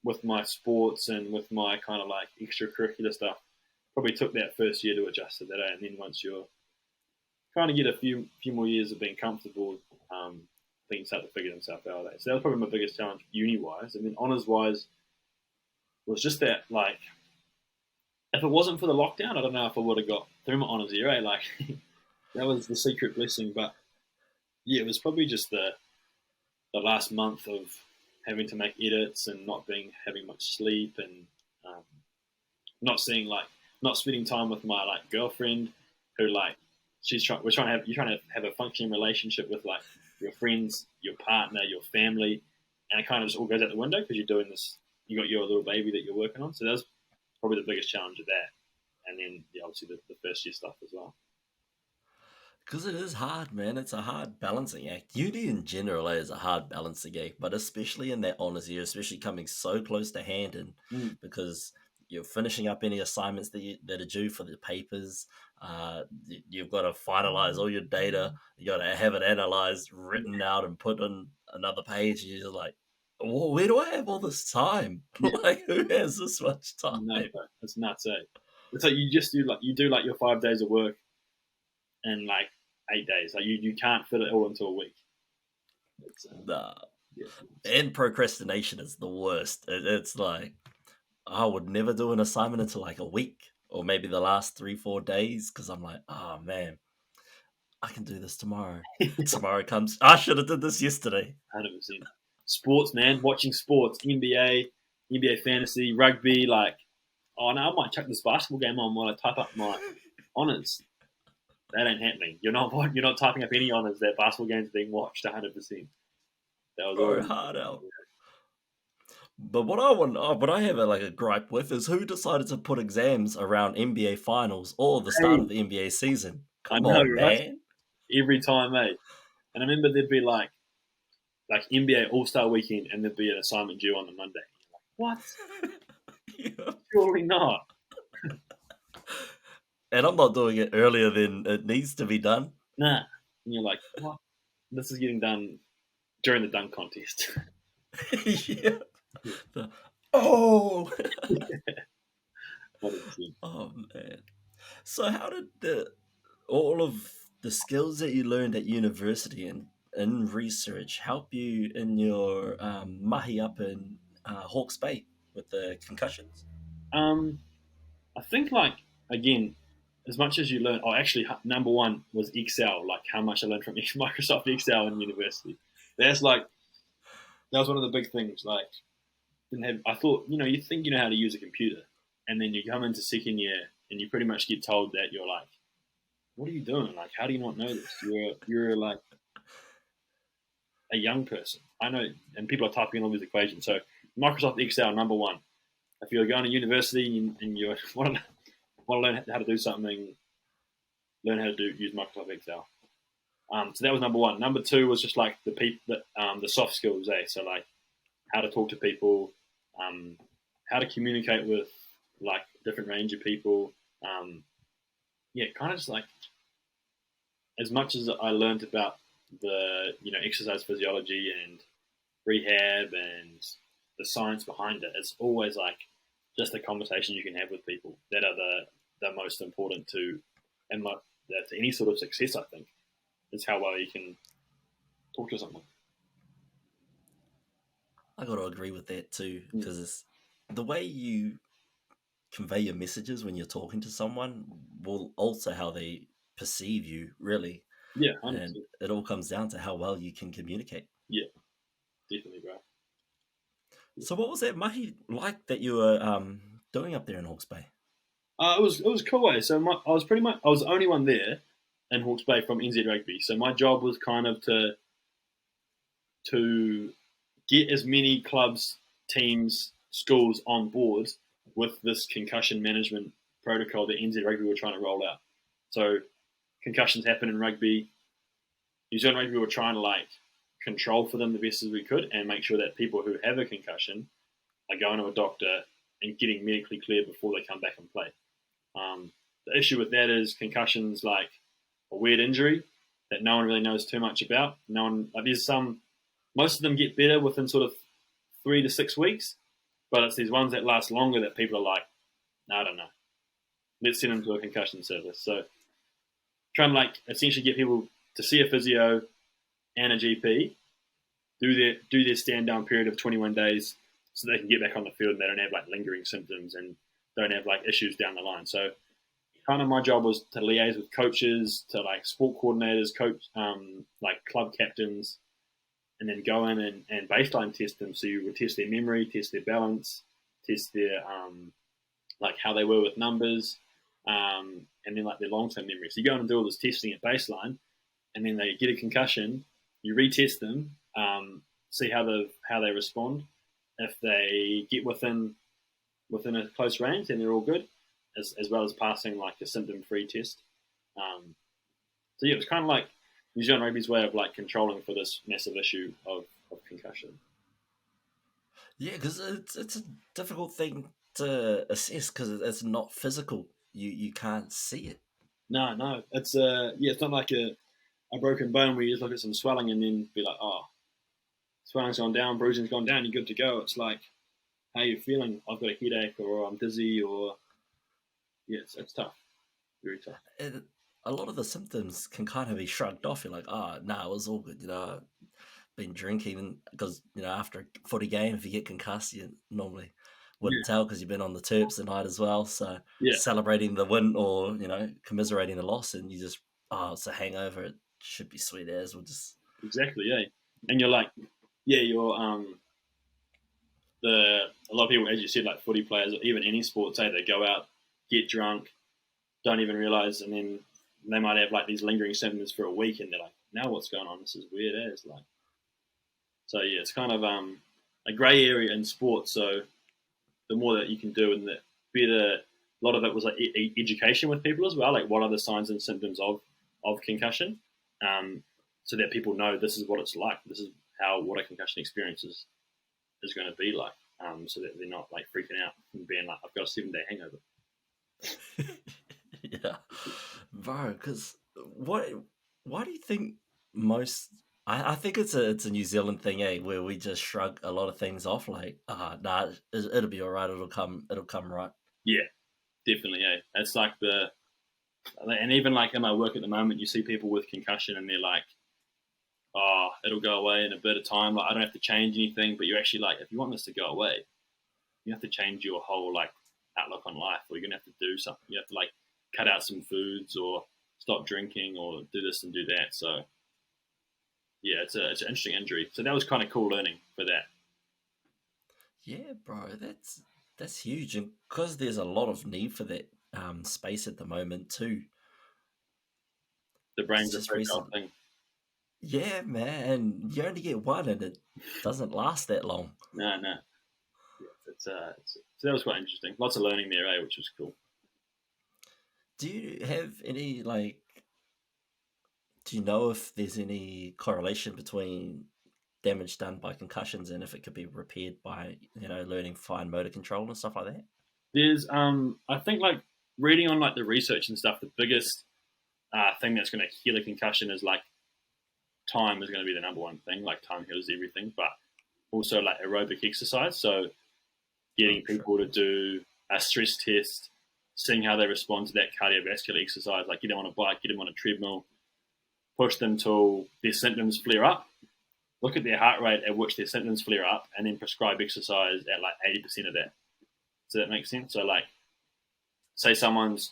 B: with my sports and with my kind of like extracurricular stuff. Probably took that first year to adjust to that, and then once you're kind of get a few more years of being comfortable, things start to figure themselves out. So that was probably my biggest challenge uni-wise. And then honours-wise was just that, like, if it wasn't for the lockdown, I don't know if I would have got through my honours year, eh? Like, that was the secret blessing. But, yeah, it was probably just the last month of having to make edits and not having much sleep, and not spending time with my, like, girlfriend who, like, you're trying to have a functioning relationship with like your friends, your partner, your family, and it kind of just all goes out the window because you're doing this. You got your little baby that you're working on, so that's probably the biggest challenge of that. And then obviously the first year stuff as well.
A: Because it is hard, man. It's a hard balancing act. Uni in general is a hard balancing act, but especially in that honours year, especially coming so close to hand, and because you're finishing up any assignments that are due for the papers. You've got to finalize all your data. You got to have it analyzed, written out, and put on another page. And you're like, well, where do I have all this time? Like, who has this much time?
B: No, it's nuts, eh? It's like you do your 5 days of work in like 8 days. Like you can't fit it all into a week.
A: Nah. Yeah. And procrastination is the worst. It's like, I would never do an assignment until like a week or maybe the last 3-4 days, because I'm like, oh man, I can do this tomorrow. Tomorrow comes, I should have did this yesterday.
B: 100%. Sports, man. Watching sports, NBA fantasy, rugby. Like, oh no, I might chuck this basketball game on while I type up my honours. That ain't happening. You're not typing up any honours. That basketball game's being watched 100%. That was all
A: hard out. Yeah. But what I have a gripe with is who decided to put exams around NBA finals or the start of the NBA season. Come on, right? Man.
B: Every time, mate. And I remember there'd be like NBA All-Star Weekend, and there'd be an assignment due on the Monday. You're like, what? Yeah. Surely not.
A: And I'm not doing it earlier than it needs to be done.
B: Nah. And you're like, what? This is getting done during the dunk contest.
A: Yeah. Oh man. So how did all of the skills that you learned at university and in research help you in your mahi up in Hawke's Bay with the concussions?
B: I think again, as much as you learn, actually number one was Excel, like how much I learned from Microsoft Excel in university. That was one of the big things. Like, I thought, you think you know how to use a computer, and then you come into second year and you pretty much get told that you're like, what are you doing? Like, how do you not know this? You're like a young person. I know, and people are typing in all these equations. So Microsoft Excel, number one. If you're going to university and you want to learn how to do something, learn how to use Microsoft Excel. So that was number one. Number two was just like the soft skills, So like how to talk to people, how to communicate with like a different range of people. Kind of just like as much as I learned about the exercise physiology and rehab and the science behind it, it's always like just the conversation you can have with people that are the most important to any sort of success, I think. is how well you can talk to someone.
A: I got to agree with that too, because it's the way you convey your messages when you're talking to someone will alter how they perceive you, really.
B: Yeah, 100%.
A: And it all comes down to how well you can communicate.
B: Yeah, definitely, bro.
A: So what was that mahi like that you were doing up there in Hawke's Bay?
B: It was cool. So I was the only one there in Hawke's Bay from NZ Rugby. So my job was kind of to get as many clubs, teams, schools on board with this concussion management protocol that NZ Rugby were trying to roll out. So concussions happen in rugby. New Zealand Rugby were trying to like control for them the best as we could and make sure that people who have a concussion are going to a doctor and getting medically cleared before they come back and play. The issue with that is concussions like a weird injury that no one really knows too much about. No one most of them get better within sort of 3 to 6 weeks, but it's these ones that last longer that people are like, no, I don't know. Let's send them to a concussion service. So trying to like essentially get people to see a physio and a GP, do their stand down period of 21 days so they can get back on the field and they don't have like lingering symptoms and don't have like issues down the line. So kind of my job was to liaise with coaches, to like sport coordinators, like club captains, and then go in and baseline test them. So you would test their memory, test their balance, test their like how they were with numbers, and then like their long-term memory. So you go in and do all this testing at baseline, and then they get a concussion. You retest them, see how they respond. If they get within a close range, then they're all good, as well as passing like a symptom-free test. So yeah, it was kind of like New Zealand Rugby's way of like controlling for this massive issue of concussion.
A: Yeah, because it's a difficult thing to assess because it's not physical. You can't see it.
B: No, it's it's not like a broken bone where you just look at some swelling and then be like, oh, swelling's gone down, bruising's gone down, you're good to go. It's like, how you feeling? I've got a headache, or I'm dizzy, or it's tough, very tough.
A: A lot of the symptoms can kind of be shrugged off. You're like, it was all good. Been drinking because after a footy game, if you get concussed, you normally wouldn't tell because you've been on the terps the night as well. So celebrating the win or commiserating the loss, and you just it's a hangover. It should be sweet as. We'll just
B: exactly, and you're like, you're a lot of people, as you said, like footy players or even any sport, say they go out, get drunk, don't even realise, and then they might have like these lingering symptoms for a week, and they're like, now what's going on? This is weird as like. So it's kind of a grey area in sport. So the more that you can do, and the better. A lot of it was like education with people as well, like what are the signs and symptoms of concussion, so that people know this is what it's like. This is what a concussion experience is going to be like, so that they're not like freaking out and being like, I've got a 7-day hangover.
A: Yeah, bro. Because why do you think most? I think it's a New Zealand thing, where we just shrug a lot of things off, like, it'll be all right. It'll come right.
B: Yeah, definitely. It's like and even like in my work at the moment, you see people with concussion, and they're like, oh, it'll go away in a bit of time. Like I don't have to change anything, but you're actually like, if you want this to go away, you have to change your whole like outlook on life, or you're gonna have to do something. You have to like cut out some foods, or stop drinking, or do this and do that. So yeah, it's an interesting injury. So that was kind of cool learning for that.
A: Yeah, bro, that's huge, and because there's a lot of need for that space at the moment too.
B: The brain's a fragile thing.
A: Yeah, man, you only get one, and it doesn't last that long.
B: No. So that was quite interesting. Lots of learning there, which was cool.
A: Do you have any do you know if there's any correlation between damage done by concussions and if it could be repaired by learning fine motor control and stuff like that?
B: There's I think like reading on like the research and stuff, the biggest thing that's going to heal a concussion is like time is going to be the number one thing. Like time heals everything, but also like aerobic exercise. So getting people to do a stress test, seeing how they respond to that cardiovascular exercise, like get them on a bike, get them on a treadmill, push them till their symptoms flare up, look at their heart rate at which their symptoms flare up, and then prescribe exercise at like 80% of that. Does that make sense? So like, say someone's,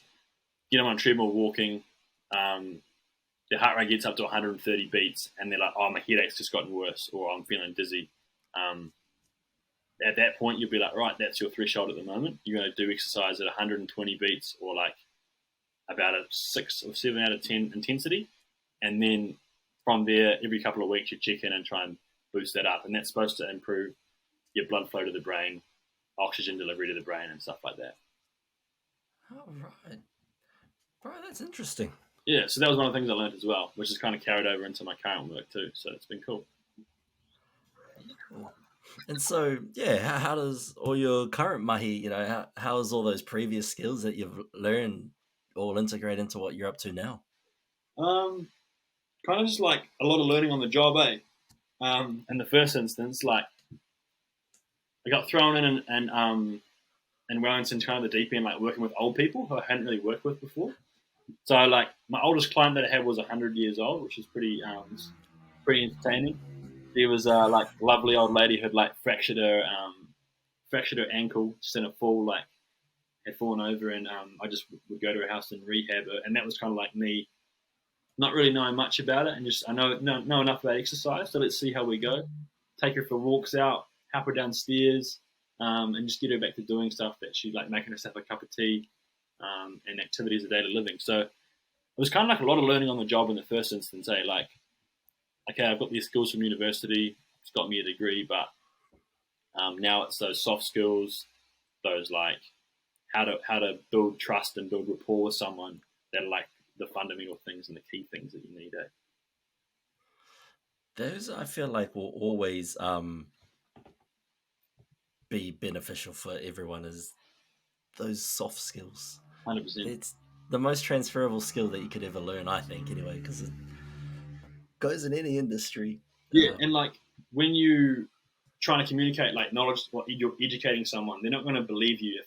B: get them on a treadmill walking, their heart rate gets up to 130 beats, and they're like, oh, my headache's just gotten worse, or I'm feeling dizzy. At that point, you'll be like, right, that's your threshold at the moment. You're going to do exercise at 120 beats, or like about a 6 or 7 out of 10 intensity. And then from there, every couple of weeks, you check in and try and boost that up. And that's supposed to improve your blood flow to the brain, oxygen delivery to the brain, and stuff like that.
A: Oh, right. Bro, that's interesting.
B: Yeah, so that was one of the things I learned as well, which is kind of carried over into my current work too. So it's been cool.
A: Cool. And so, yeah, how does all your current mahi, how does all those previous skills that you've learned all integrate into what you're up to now?
B: Kind of just like a lot of learning on the job, eh? In the first instance, like I got thrown in Wellington, kind of the deep end, like working with old people who I hadn't really worked with before. So like my oldest client that I had was 100 years old, which is pretty entertaining. There was a like lovely old lady who had like fractured her ankle, just in a fall, like had fallen over, and I just would go to her house and rehab her, and that was kind of like me, not really knowing much about it, and just I know enough about exercise, so let's see how we go. Take her for walks out, help her downstairs, and just get her back to doing stuff that she like, making herself a cup of tea, and activities of daily living. So it was kind of like a lot of learning on the job in the first instance. Like, okay, I've got these skills from university, it's got me a degree, but now it's those soft skills, those like how to build trust and build rapport with someone, that are like the fundamental things and the key things that you need.
A: Those I feel like will always be beneficial for everyone, is those soft skills.
B: 100%.
A: It's the most transferable skill that you could ever learn, I think, anyway, because it goes in any industry.
B: Yeah, and like when you trying to communicate like knowledge, what you're educating someone, they're not going to believe you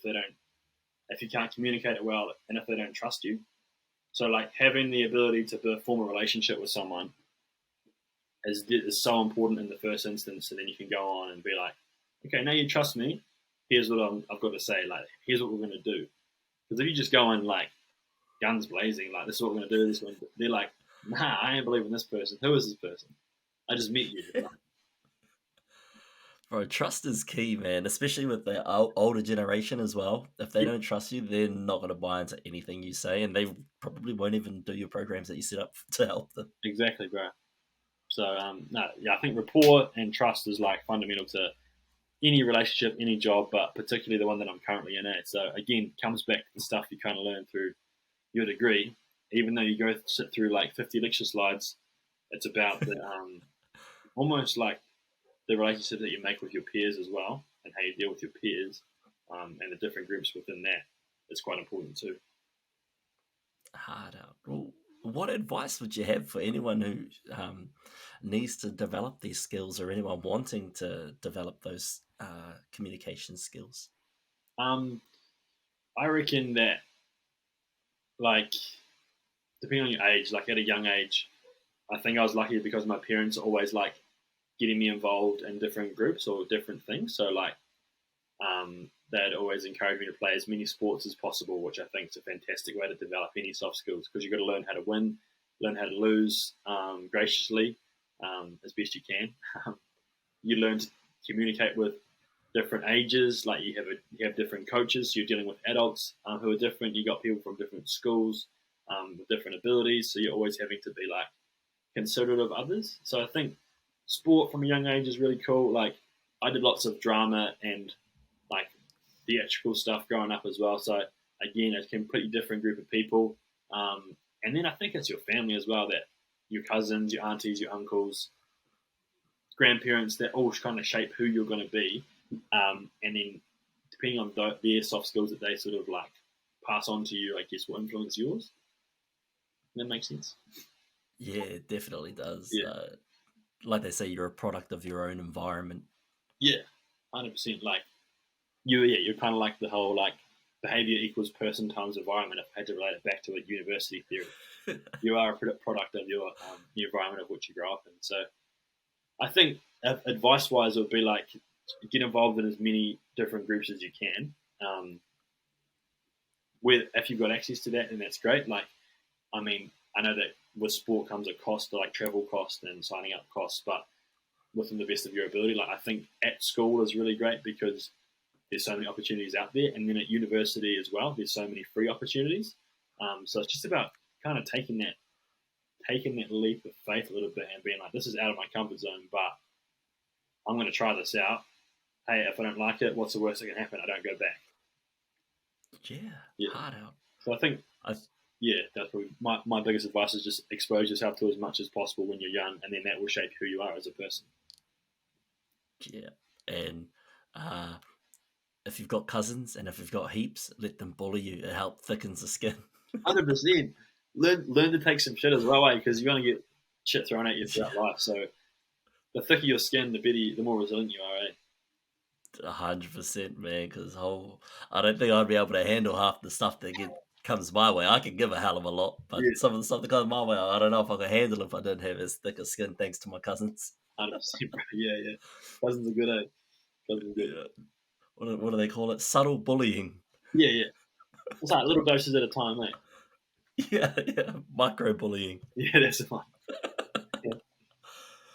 B: if you can't communicate it well, and if they don't trust you. So like having the ability to form a relationship with someone is so important in the first instance, and then you can go on and be like, okay, now you trust me. Here's what I've got to say. Like, here's what we're going to do. Because if you just go in like guns blazing, like this is what we're going to do, this one, they're like, nah, I ain't believing this person. Who is this person? I just met you.
A: Bro, trust is key, man, especially with the older generation as well. If they don't trust you, they're not going to buy into anything you say, and they probably won't even do your programs that you set up to help them.
B: Exactly, bro. So, I think rapport and trust is like fundamental to any relationship, any job, but particularly the one that I'm currently in at. So again, comes back to the stuff you kind of learn through your degree. Even though you sit through like 50 lecture slides, it's about the almost like the relationship that you make with your peers as well, and how you deal with your peers, and the different groups within that is quite important too.
A: Hard out. Well, what advice would you have for anyone who needs to develop these skills, or anyone wanting to develop those communication skills?
B: I reckon that, like, depending on your age, like at a young age, I think I was lucky because my parents are always like getting me involved in different groups or different things. So like, they'd always encourage me to play as many sports as possible, which I think is a fantastic way to develop any soft skills, because you've got to learn how to win, learn how to lose graciously, as best you can. You learn to communicate with different ages, like you have different coaches, so you're dealing with adults who are different, you got people from different schools with different abilities, so you're always having to be like considerate of others. So I think sport from a young age is really cool. Like I did lots of drama and like theatrical stuff growing up as well, so again, a completely different group of people, and then I think it's your family as well, that your cousins, your aunties, your uncles, grandparents, that all kind of shape who you're going to be, and then depending on their soft skills that they sort of like pass on to you, I guess will influence yours. That makes sense.
A: Yeah, it definitely does.
B: Yeah.
A: Like they say, you're a product of your own environment.
B: Yeah, 100%. Like you're kind of like the whole like behavior equals person times environment, if I had to relate it back to a university theory. You are a product of your environment of which you grow up in. So I think advice-wise, it would be like get involved in as many different groups as you can. If you've got access to that, then that's great. Like, I mean, I know that with sport comes a cost, like travel cost and signing up costs, but within the best of your ability, like I think at school is really great because there's so many opportunities out there, and then at university as well, there's so many free opportunities. So it's just about kind of taking that leap of faith a little bit and being like, this is out of my comfort zone, but I'm going to try this out. Hey, if I don't like it, what's the worst that can happen? I don't go back.
A: Yeah. Hard out.
B: So I think, that's probably my biggest advice is just expose yourself to as much as possible when you're young, and then that will shape who you are as a person.
A: Yeah, and if you've got cousins and if you've got heaps, let them bully you. It helps thickens the skin.
B: 100%. Learn to take some shit as well, because you're going to get shit thrown at you throughout life. So the thicker your skin, the more resilient you are,
A: 100%, man, because I don't think I'd be able to handle half the stuff that comes my way. I can give a hell of a lot, but some of the stuff that comes my way, I don't know if I could handle if I didn't have as thick a skin, thanks to my cousins.
B: 100%, bro. Yeah. Cousins are good, eh? Cousins are good.
A: Yeah. What do they call it? Subtle bullying.
B: Yeah. It's like little doses at a time, mate.
A: Yeah. Micro bullying.
B: Yeah, that's the one.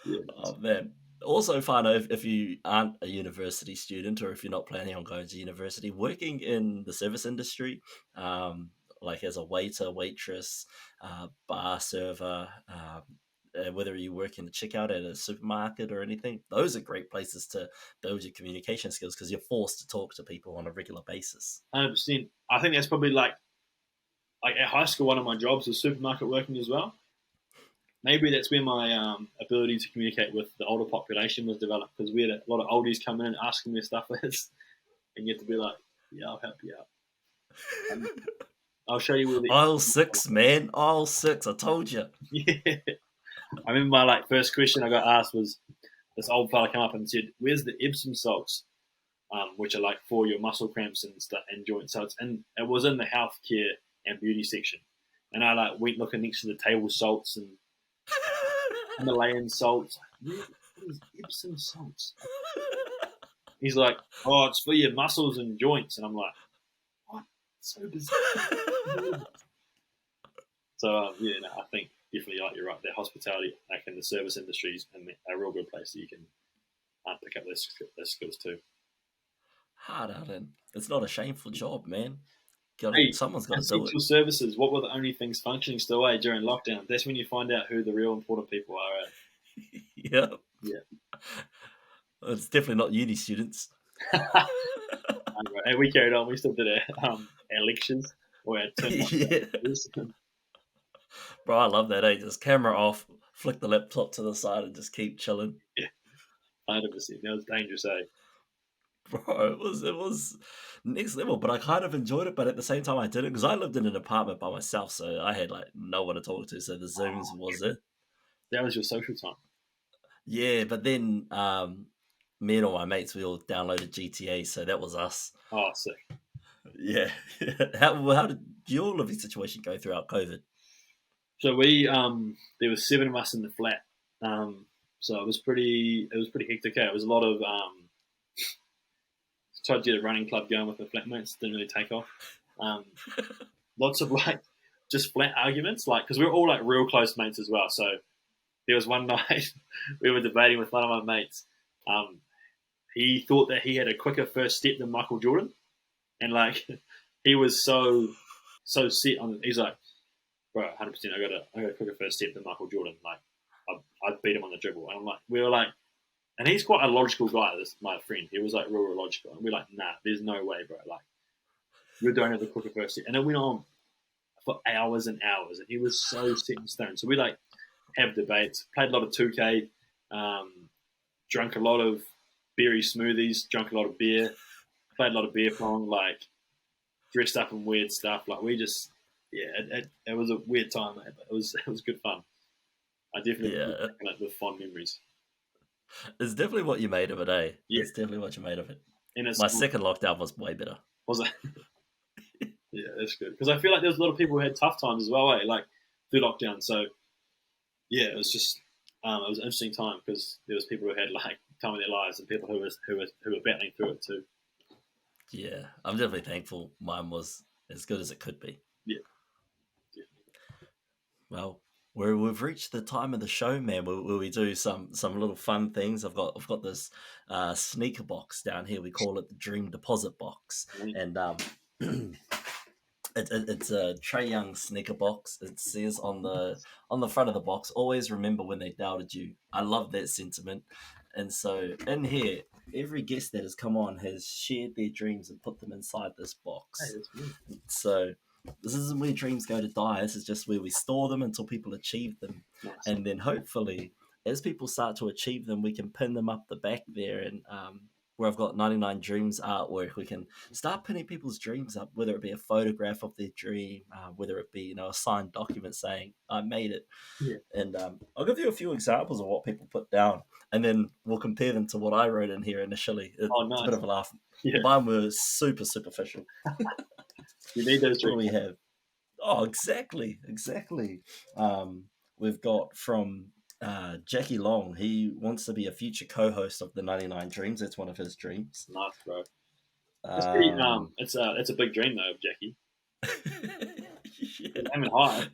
B: Yeah.
A: Oh, man. Also, whānau, if you aren't a university student or if you're not planning on going to university, working in the service industry, like as a waiter, waitress, bar server, whether you work in the checkout at a supermarket or anything, those are great places to build your communication skills because you're forced to talk to people on a regular basis.
B: 100%. I think that's probably like at high school, one of my jobs was supermarket working as well. Maybe that's where my ability to communicate with the older population was developed, because we had a lot of oldies come in and asking where stuff is, and you have to be like, yeah, I'll help you out. I'll show you where the
A: aisle 6, man. Aisle 6, I told you.
B: Yeah. I remember my first question I got asked was, this old fella came up and said, where's the Epsom salts, which are like for your muscle cramps and stuff and joints. So it was in the healthcare and beauty section. And I went looking next to the table salts and Himalayan salts. What is Epsom salts? He's like, oh, it's for your muscles and joints. And I'm like, what? So bizarre. So, I think definitely, you're right, that hospitality, in the service industry is a real good place that you can pick up those skills too.
A: Hard out, and it's not a shameful job, man. Someone's got to do it.
B: Essential services, what were the only things functioning still during lockdown? That's when you find out who the real important people are.
A: Yeah. It's definitely not uni students.
B: Hey, we carried on. We still did our lectures or our term.
A: Bro, I love that. Just camera off, flick the laptop to the side, and just keep chilling.
B: Yeah, 100%. That was dangerous,
A: Bro, it was next level, but I kind of enjoyed it. But at the same time, I didn't, because I lived in an apartment by myself, so I had no one to talk to. So the Zooms was it.
B: That was your social time.
A: Yeah, but then me and all my mates, we all downloaded GTA, so that was us.
B: Oh, sick.
A: Yeah. How did your living situation go throughout COVID?
B: So we there were 7 of us in the flat. So it was pretty hectic. It was a lot of tried to get a running club going with my flatmates, didn't really take off. Lots of just flat arguments, because we were all real close mates as well. So there was one night we were debating with one of my mates. He thought that he had a quicker first step than Michael Jordan, and he was so set on. He's like, bro, 100%, I got a quicker first step than Michael Jordan. I beat him on the dribble, and we were and he's quite a logical guy. This my friend, he was real logical, and we're like, nah, there's no way, bro. You don't have the quicker first step, and it went on for hours and hours, and he was so set in stone. So we have debates, played a lot of 2K, drunk a lot of berry smoothies, drunk a lot of beer, played a lot of beer pong, dressed up in weird stuff. We just, it was a weird time, mate, but it was good fun. I definitely with fond memories.
A: It's definitely what you made of it, eh?
B: Yeah.
A: It's definitely what you made of it.
B: And
A: my second lockdown was way better.
B: Was it? Yeah, that's good. Because I feel like there's a lot of people who had tough times as well, like through lockdown. So yeah, it was just it was an interesting time because there was people who had like time of their lives and people who were battling through it too.
A: Yeah, I'm definitely thankful mine was as good as it could be.
B: Yeah.
A: Well, we've reached the time of the show, man, where we do some little fun things. I've got this sneaker box down here. We call it the Dream Deposit Box, and it's a Trey Young sneaker box. It says on the front of the box, "Always remember when they doubted you." I love that sentiment, and so in here, every guest that has come on has shared their dreams and put them inside this box.
B: Hey, that's good.
A: So this isn't where dreams go to die. This is just where we store them until people achieve them.
B: Nice.
A: And then hopefully, as people start to achieve them, we can pin them up the back there. And where I've got 99 Dreams artwork, we can start pinning people's dreams up, whether it be a photograph of their dream, whether it be a signed document saying, I made it.
B: Yeah.
A: And I'll give you a few examples of what people put down. And then we'll compare them to what I wrote in here initially. Nice. It's a bit of a laugh. Yeah. Mine was super superficial.
B: You need those dreams.
A: What do we have? Oh, exactly. We've got from Jackie Long. He wants to be a future co-host of the 99 Dreams. That's one of his dreams.
B: Nice, bro. That's pretty, it's a big dream though, Jackie. Yeah. Aiming high.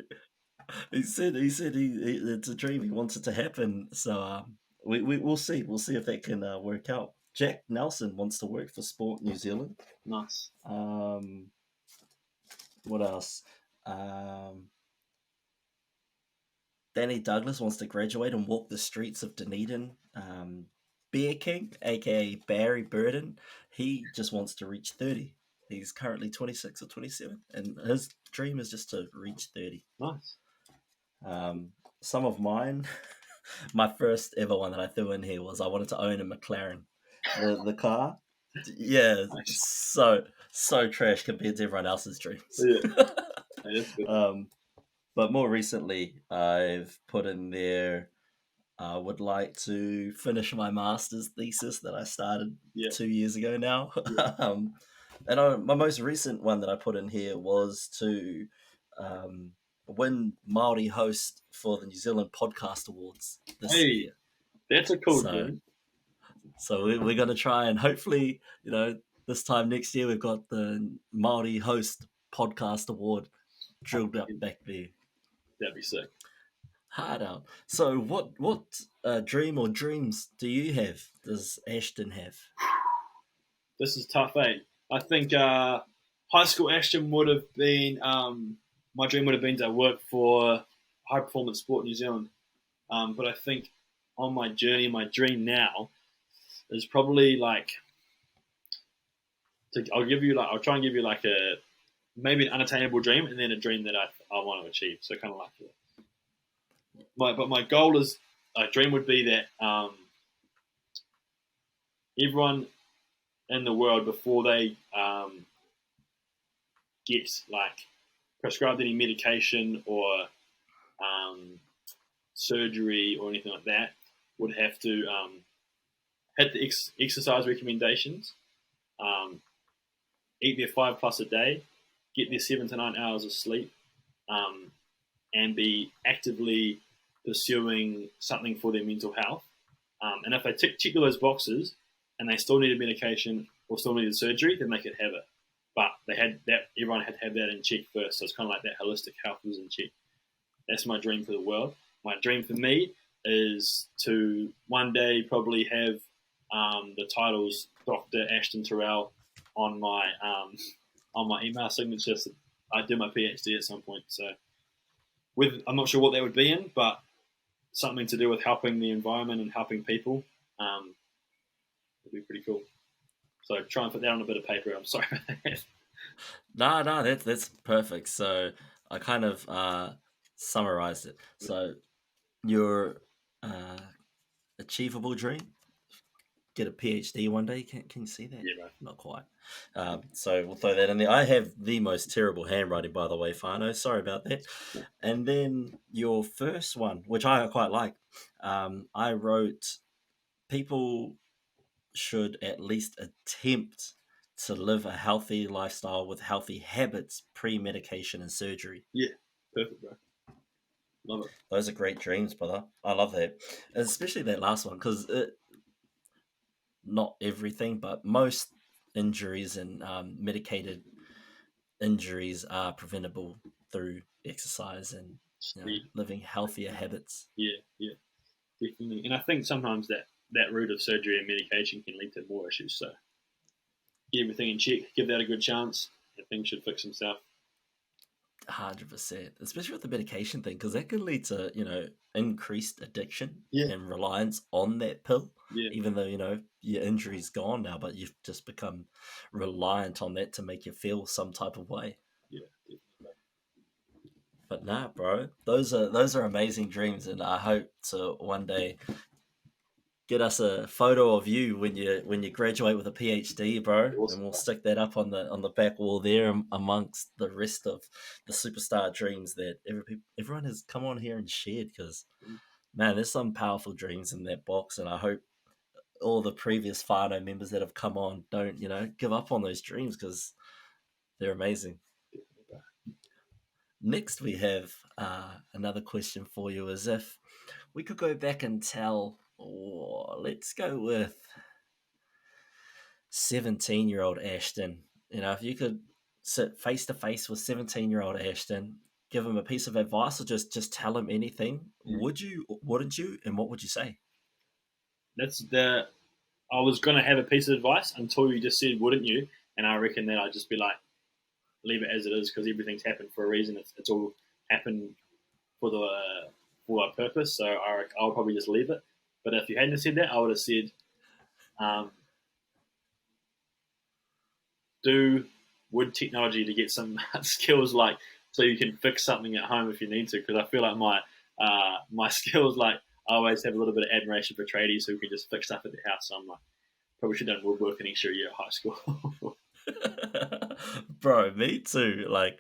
A: He said it's a dream. He wants it to happen. So we'll see. We'll see if that can work out. Jack Nelson wants to work for Sport New Zealand.
B: Nice.
A: What else? Danny Douglas wants to graduate and walk the streets of Dunedin. Bear King, aka Barry Burden, he just wants to reach 30. He's currently 26 or 27, and his dream is just to reach 30.
B: Nice.
A: Some of mine, my first ever one that I threw in here was I wanted to own a McLaren, the car. Yeah, nice. So trash compared to everyone else's dreams.
B: Yeah.
A: But more recently, I've put in there, I would like to finish my master's thesis that I started 2 years ago now. Yeah. And my most recent one that I put in here was to win Māori host for the New Zealand Podcast Awards this year.
B: That's a cool dream.
A: So we're going to try and hopefully, this time next year we've got the Māori host podcast award drilled up back there.
B: That'd be sick.
A: Hard out. So what dream or dreams do you have? Does Ashton have?
B: This is tough, eh? I think high school Ashton would have been, my dream would have been to work for High Performance Sport New Zealand. But I think on my journey, my dream now is probably like, I'll try and give you like maybe an unattainable dream and then a dream that I want to achieve. So kind of like but my goal is, dream would be that everyone in the world, before they get like prescribed any medication or surgery or anything like that, would have to hit the exercise recommendations, eat their 5+ a day, get their 7 to 9 hours of sleep, and be actively pursuing something for their mental health. And if they tick all those boxes and they still needed medication or still needed surgery, then they could have it. But they had that. Everyone had to have that in check first. So it's kind of like that holistic health was in check. That's my dream for the world. My dream for me is to one day probably have the titles Dr. Ashton Tourell on my email signature. So I do my PhD at some point. So I'm not sure what that would be in, but something to do with helping the environment and helping people would be pretty cool. So try and put that on a bit of paper. I'm sorry about that.
A: No, that's perfect. So I kind of summarized it. So your achievable dream, get a PhD one day. Can you see that?
B: Yeah, right.
A: Not quite. So we'll throw that in there. I have the most terrible handwriting, by the way, whānau. Sorry about that. And then your first one, which I quite like, I wrote, people should at least attempt to live a healthy lifestyle with healthy habits pre-medication and surgery.
B: Yeah, perfect, bro. Love it.
A: Those are great dreams, brother. I love that, especially that last one, because not everything, but most injuries and medicated injuries are preventable through exercise and living healthier habits.
B: Yeah, definitely. And I think sometimes that route of surgery and medication can lead to more issues. So get everything in check, give that a good chance, and things should fix themselves.
A: 100%, especially with the medication thing, because that can lead to increased addiction and reliance on that pill. Even though your injury's gone now, but you've just become reliant on that to make you feel some type of way.
B: Yeah, definitely.
A: But nah, bro, those are amazing dreams, and I hope to one day get us a photo of you when you graduate with a PhD, bro, awesome, and we'll stick that up on the back wall there amongst the rest of the superstar dreams that everyone has come on here and shared. Because man, there's some powerful dreams in that box, and I hope all the previous whānau members that have come on don't give up on those dreams, because they're amazing. Next, we have another question for you. Is if we could go back and tell, let's go with 17-year-old Ashton. If you could sit face to face with 17-year-old Ashton, give him a piece of advice, or just tell him anything, would you, wouldn't you, and what would you say?
B: I was going to have a piece of advice until you just said, wouldn't you? And I reckon that I'd just be like, leave it as it is, because everything's happened for a reason. It's all happened for a purpose. So I'll probably just leave it. But if you hadn't said that, I would have said, do wood technology to get some skills, like so you can fix something at home if you need to. Because I feel like my skills, like I always have a little bit of admiration for tradies who can just fix stuff at their house. So I'm like, probably should have done woodwork an extra year at high school.
A: Bro, me too. Like,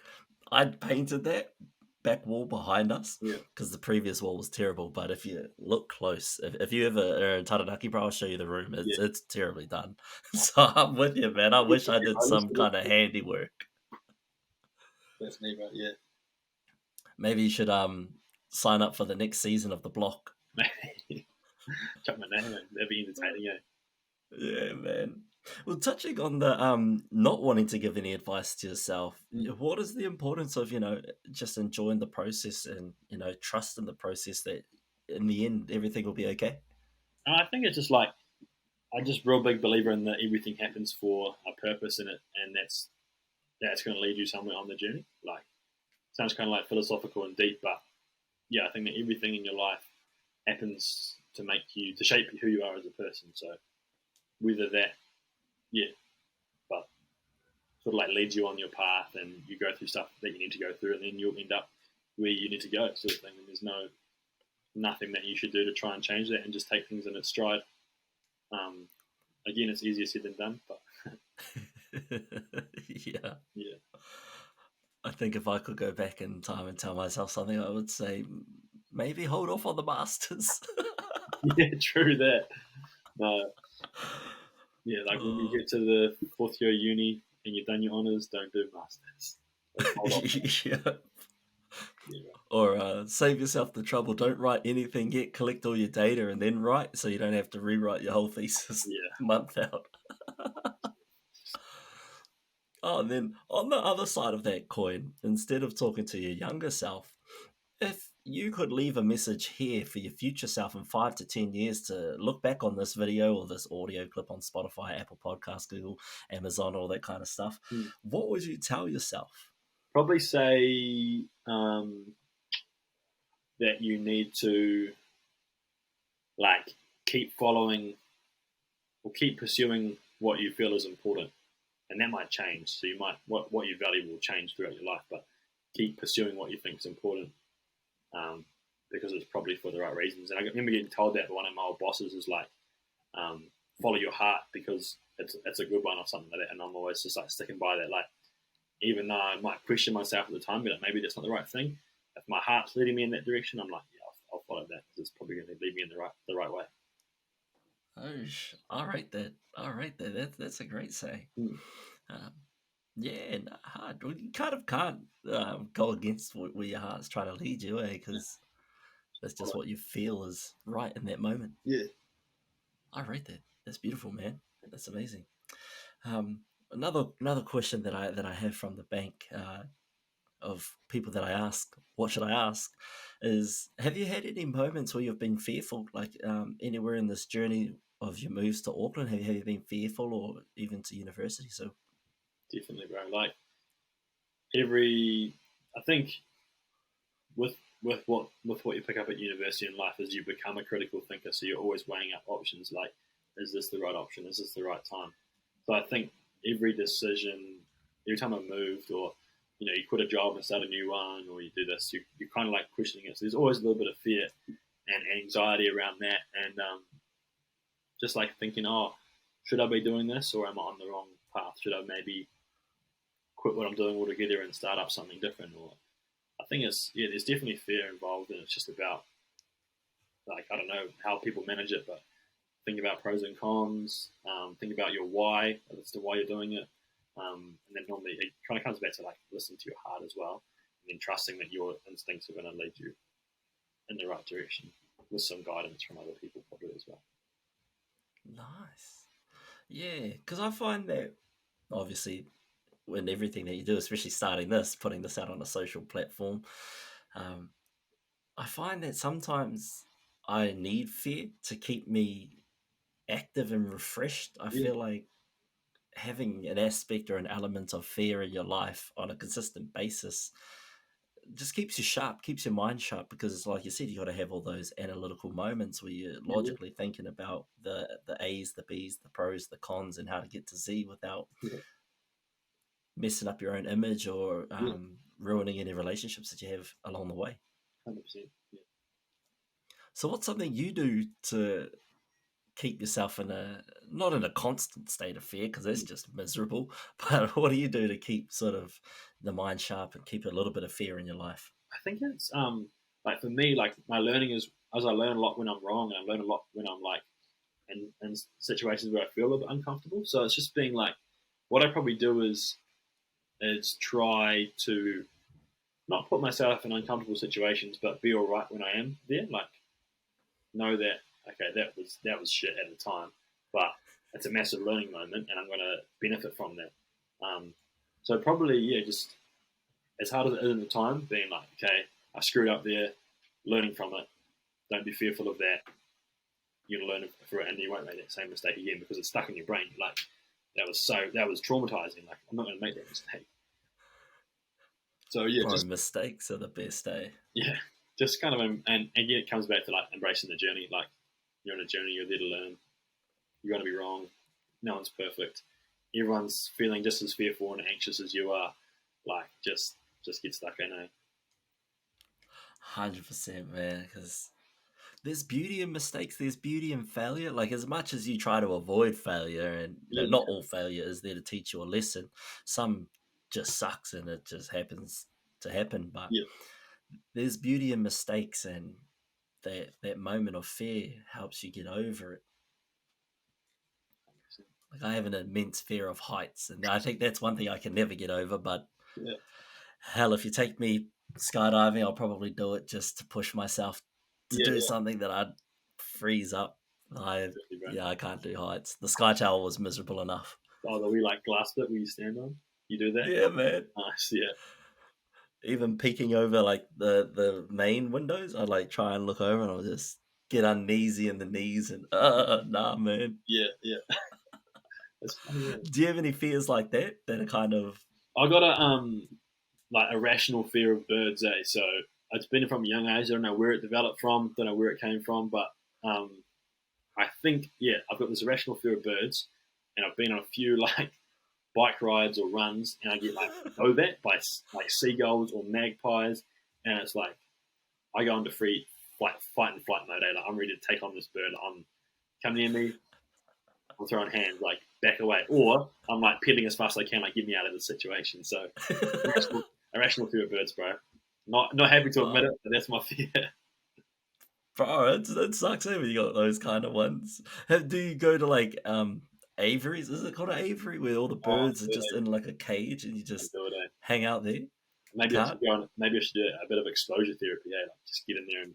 A: I'd painted that back wall behind us because the previous wall was terrible. But if you look close, if you ever are in Taranaki, bro, I'll show you the room. It's terribly done. So I'm with you, man. I wish I did some kind of handiwork.
B: That's me, bro. Yeah.
A: Maybe you should sign up for the next season of The Block.
B: Chuck my name in. That'd be entertaining,
A: Yeah, man. Well, touching on the not wanting to give any advice to yourself, what is the importance of just enjoying the process and trust in the process that in the end everything will be okay?
B: I think it's just like I'm just a real big believer in that everything happens for a purpose in it, and that's going to lead you somewhere on the journey. Like, sounds kind of like philosophical and deep, but yeah, I think that everything in your life happens to shape who you are as a person. So whether that, but sort of like leads you on your path, and you go through stuff that you need to go through, and then you'll end up where you need to go, sort of thing. And there's nothing that you should do to try and change that, and just take things in its stride. Again, it's easier said than done, but
A: yeah. I think if I could go back in time and tell myself something, I would say maybe hold off on the masters.
B: Yeah, true that. Yeah, like when you get to the fourth year of uni and you've done your honours, don't do masters.
A: Or save yourself the trouble. Don't write anything yet. Collect all your data and then write, so you don't have to rewrite your whole thesis month out. Oh, and then on the other side of that coin, instead of talking to your younger self, if you could leave a message here for your future self in 5 to 10 years to look back on this video or this audio clip on Spotify, Apple Podcasts, Google, Amazon, all that kind of stuff, what would you tell yourself?
B: Probably say that you need to keep following or keep pursuing what you feel is important. And that might change. So you might what you value will change throughout your life, but keep pursuing what you think is important, because it's probably for the right reasons. And I remember getting told that by one of my old bosses is like, follow your heart because it's a good one or something like that. And I'm always just like sticking by that. Like, even though I might question myself at the time, but like, maybe that's not the right thing. If my heart's leading me in that direction, I'm like, yeah, I'll follow that because it's probably going to lead me in the right way.
A: I rate that. I rate that. That's a great say.
B: Mm.
A: Um, yeah, no, hard. Well, you kind of can't go against where your heart's trying to lead you,
B: Yeah.
A: because that's just what you feel is right in that moment.
B: Yeah.
A: I rate that. That's beautiful, man. That's amazing. Um, another question that I have from the bank of people that I ask, what should I ask, is have you had any moments where you've been fearful, like anywhere in this journey of your moves to Auckland? Have you been fearful, or even to university? So
B: Definitely, bro. Like I think with what you pick up at university in life is you become a critical thinker. So you're always weighing up options. Like, is this the right option? Is this the right time? So I think every decision, every time I moved, or you quit a job and start a new one, or you do this, you're kind of like questioning it. So there's always a little bit of fear and anxiety around that, and just like thinking, oh, should I be doing this, or am I on the wrong path? Should I maybe quit what I'm doing altogether and start up something different? Or I think there's definitely fear involved, and it's just about, like, I don't know how people manage it, but think about pros and cons, think about your why as to why you're doing it, and then normally it kind of comes back to like listening to your heart as well, and then trusting that your instincts are going to lead you in the right direction with some guidance from other people probably as well.
A: nice, yeah, because I find that obviously when everything that you do, especially starting this, putting this out on a social platform, um, I find that sometimes I need fear to keep me active and refreshed. I
B: Yeah,
A: feel like having an aspect or an element of fear in your life on a consistent basis just keeps you sharp, keeps your mind sharp, because like you said, you got to have all those analytical moments where you're
B: yeah,
A: logically thinking about the A's, the B's, the pros, the cons, and how to get to Z without
B: yeah,
A: messing up your own image or
B: yeah,
A: ruining any relationships that you have along the way.
B: 100%. Yeah.
A: So what's something you do to keep yourself in a not in a constant state of fear, because that's just miserable, but what do you do to keep sort of the mind sharp and keep a little bit of fear in your life?
B: I think it's like for me, like my learning is as I learn a lot when I'm wrong, and I learn a lot when I'm like in situations where I feel a little bit uncomfortable. So it's just being like, what I probably do is try to not put myself in uncomfortable situations, but be all right when I am there. Like, know that okay, that was shit at the time, but it's a massive learning moment, and I'm going to benefit from that. So probably just as hard as it is at the time, being like, okay, I screwed up there, learning from it. Don't be fearful of that. You're gonna learn through it, and you won't make that same mistake again because it's stuck in your brain. Like that was traumatizing. Like I'm not going to make that mistake. So yeah,
A: Bro,
B: just
A: mistakes are the best, eh?
B: yeah, just kind of and again, it comes back to like embracing the journey. Like you're on a journey, you're there to learn. You're going to be wrong. No one's perfect. Everyone's feeling just as fearful and anxious as you are. Like just get stuck in it.
A: 100%, man, because there's beauty in mistakes, there's beauty in failure. Like, as much as you try to avoid failure, and
B: Yeah,
A: not all failure is there to teach you a lesson, some just sucks and it just happens to happen. But
B: yeah,
A: there's beauty in mistakes, and that moment of fear helps you get over it. Like, I have an immense fear of heights, and I think that's one thing I can never get over. But
B: yeah,
A: hell, if you take me skydiving, I'll probably do it just to push myself to
B: yeah,
A: do
B: yeah.
A: something that I'd freeze up. I
B: Definitely, bro.
A: Yeah, I can't do heights. The Sky Tower was miserable enough.
B: Oh, the wee like glass bit where you stand on. You do that?
A: Yeah, man.
B: Nice. Yeah,
A: Even peeking over like the main windows, I'd like try and look over, and I'll just get uneasy in the knees, and nah, man.
B: yeah, yeah. It's funny. Yeah.
A: Do you have any fears like that are kind of
B: I got a like irrational fear of birds. So it's been from a young age. I don't know where it developed from. Don't know where it came from, but um, I think I've got this irrational fear of birds, and I've been on a few like bike rides or runs, and I get like over that by like seagulls or magpies, and it's like I go into fight and flight mode. Like I'm ready to take on this bird. I'm come near me, I'm throwing hands like back away, or I'm like pedaling as fast as I can, like get me out of this situation. So irrational fear of birds, bro. Not happy to admit
A: well,
B: it, but that's my fear.
A: Bro, it sucks when you got those kind of ones. Do you go to like aviaries? Is it called an aviary where all the
B: Oh,
A: birds are just in like a cage and you
B: I
A: just
B: do it.
A: hang out there?
B: Maybe I
A: Can't?
B: should go on. Maybe I should do a bit of exposure therapy. Like just get in there and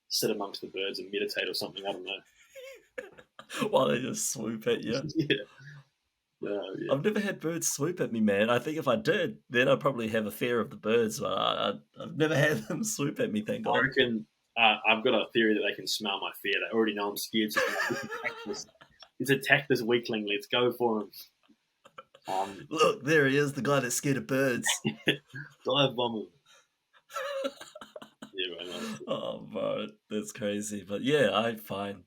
B: sit amongst the birds and meditate or something. I don't know.
A: While they just swoop at you.
B: Yeah. Yeah.
A: I've never had birds swoop at me, man. I think if I did, then I'd probably have a fear of the birds, but I've never had them swoop at me, thank
B: I
A: God.
B: reckon I've got a theory that they can smell my fear. They already know I'm scared. So let's attack this weakling. Let's go for him.
A: Look, there he is, the guy that's scared of birds.
B: Dive bomb him. Yeah, right.
A: Oh, bro, that's crazy. But yeah, I find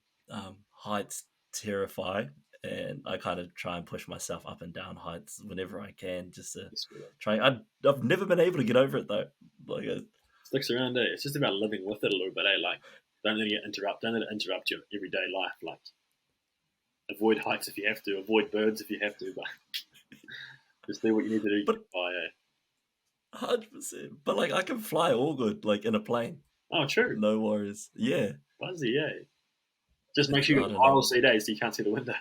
A: heights terrifying, and I kind of try and push myself up and down heights whenever I can, just to try. I've never been able to get over it though. Like,
B: sticks around, eh? It's just about living with it a little bit, eh? Like, don't let it interrupt your everyday life. Like, avoid heights if you have to, avoid birds if you have to, but just do what you need to do.
A: But
B: By,
A: 100%. But like, I can fly all good, like in a plane.
B: Oh, true.
A: No worries. Yeah.
B: Buzzy, yeah. Just make sure you
A: I
B: got
A: don't
B: spiral
A: know.
B: CD so you can't see the window.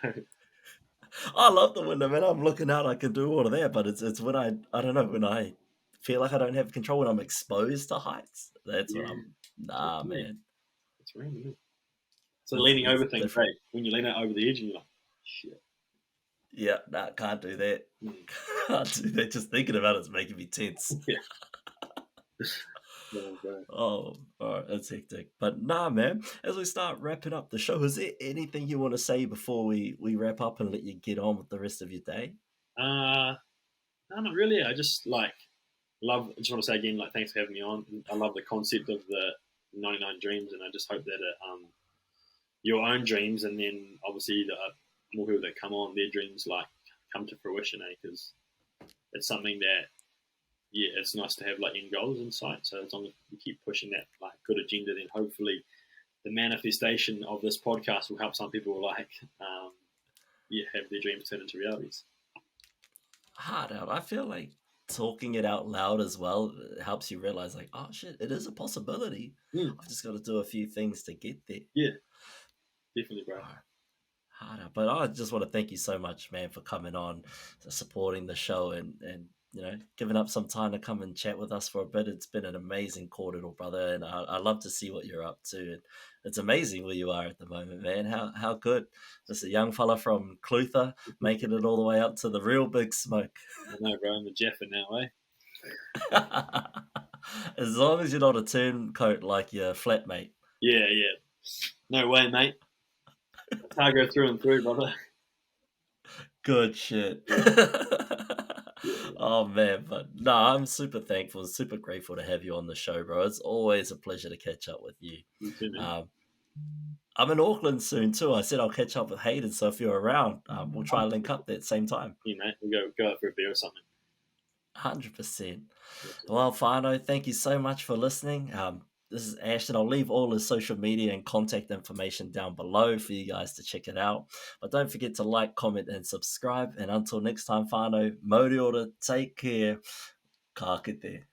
A: I love the window, man. I'm looking out. I can do all of that, but it's when I don't know, when I feel like I don't have control, when I'm exposed to heights. That's when I'm man.
B: That's random, isn't it? So leaning over things,
A: different.
B: right? When you lean out over the edge and you're like, shit.
A: Yeah, nah, can't do that. Can't do that. Just thinking about it's making me tense.
B: Yeah. No,
A: Oh, all right, that's hectic. But nah, man, as we start wrapping up the show, is there anything you want to say before we wrap up and let you get on with the rest of your day?
B: no, not really. I just I just want to say again, like, thanks for having me on. I love the concept of the 99 Dreams, and I just hope that it, your own dreams, and then obviously the more people that come on, their dreams like come to fruition, because it's something that, yeah, it's nice to have like end goals in sight. So as long as we keep pushing that like good agenda, then hopefully the manifestation of this podcast will help some people like, have their dreams turn into realities.
A: Hard out. I feel like talking it out loud as well helps you realize, like, oh shit, it is a possibility. I've just got to do a few things to get there.
B: Yeah, definitely, bro.
A: Harder. But I just want to thank you so much, man, for coming on, supporting the show, and giving up some time to come and chat with us for a bit. It's been an amazing cordial, brother, and I love to see what you're up to. And it's amazing where you are at the moment, man. How good. This is a young fella from Balclutha making it all the way up to the real big smoke.
B: I know, bro. I'm a Jeffer now, eh?
A: As long as you're not a turncoat like your flatmate.
B: Yeah. No way, mate. I go through and through, brother.
A: Good shit. Oh man, but no, I'm super thankful, super grateful to have you on the show, bro. It's always a pleasure to catch up with you.
B: You too, man.
A: I'm in Auckland soon too. I said I'll catch up with Hayden, so if you're around, we'll try and link up at the same time.
B: Yeah, mate. We'll go out for a beer or something.
A: 100%. Well, whānau, thank you so much for listening. This is Ashton. I'll leave all his social media and contact information down below for you guys to check it out. But don't forget to like, comment, and subscribe. And until next time, whānau, mōriora, take care. Ka kite.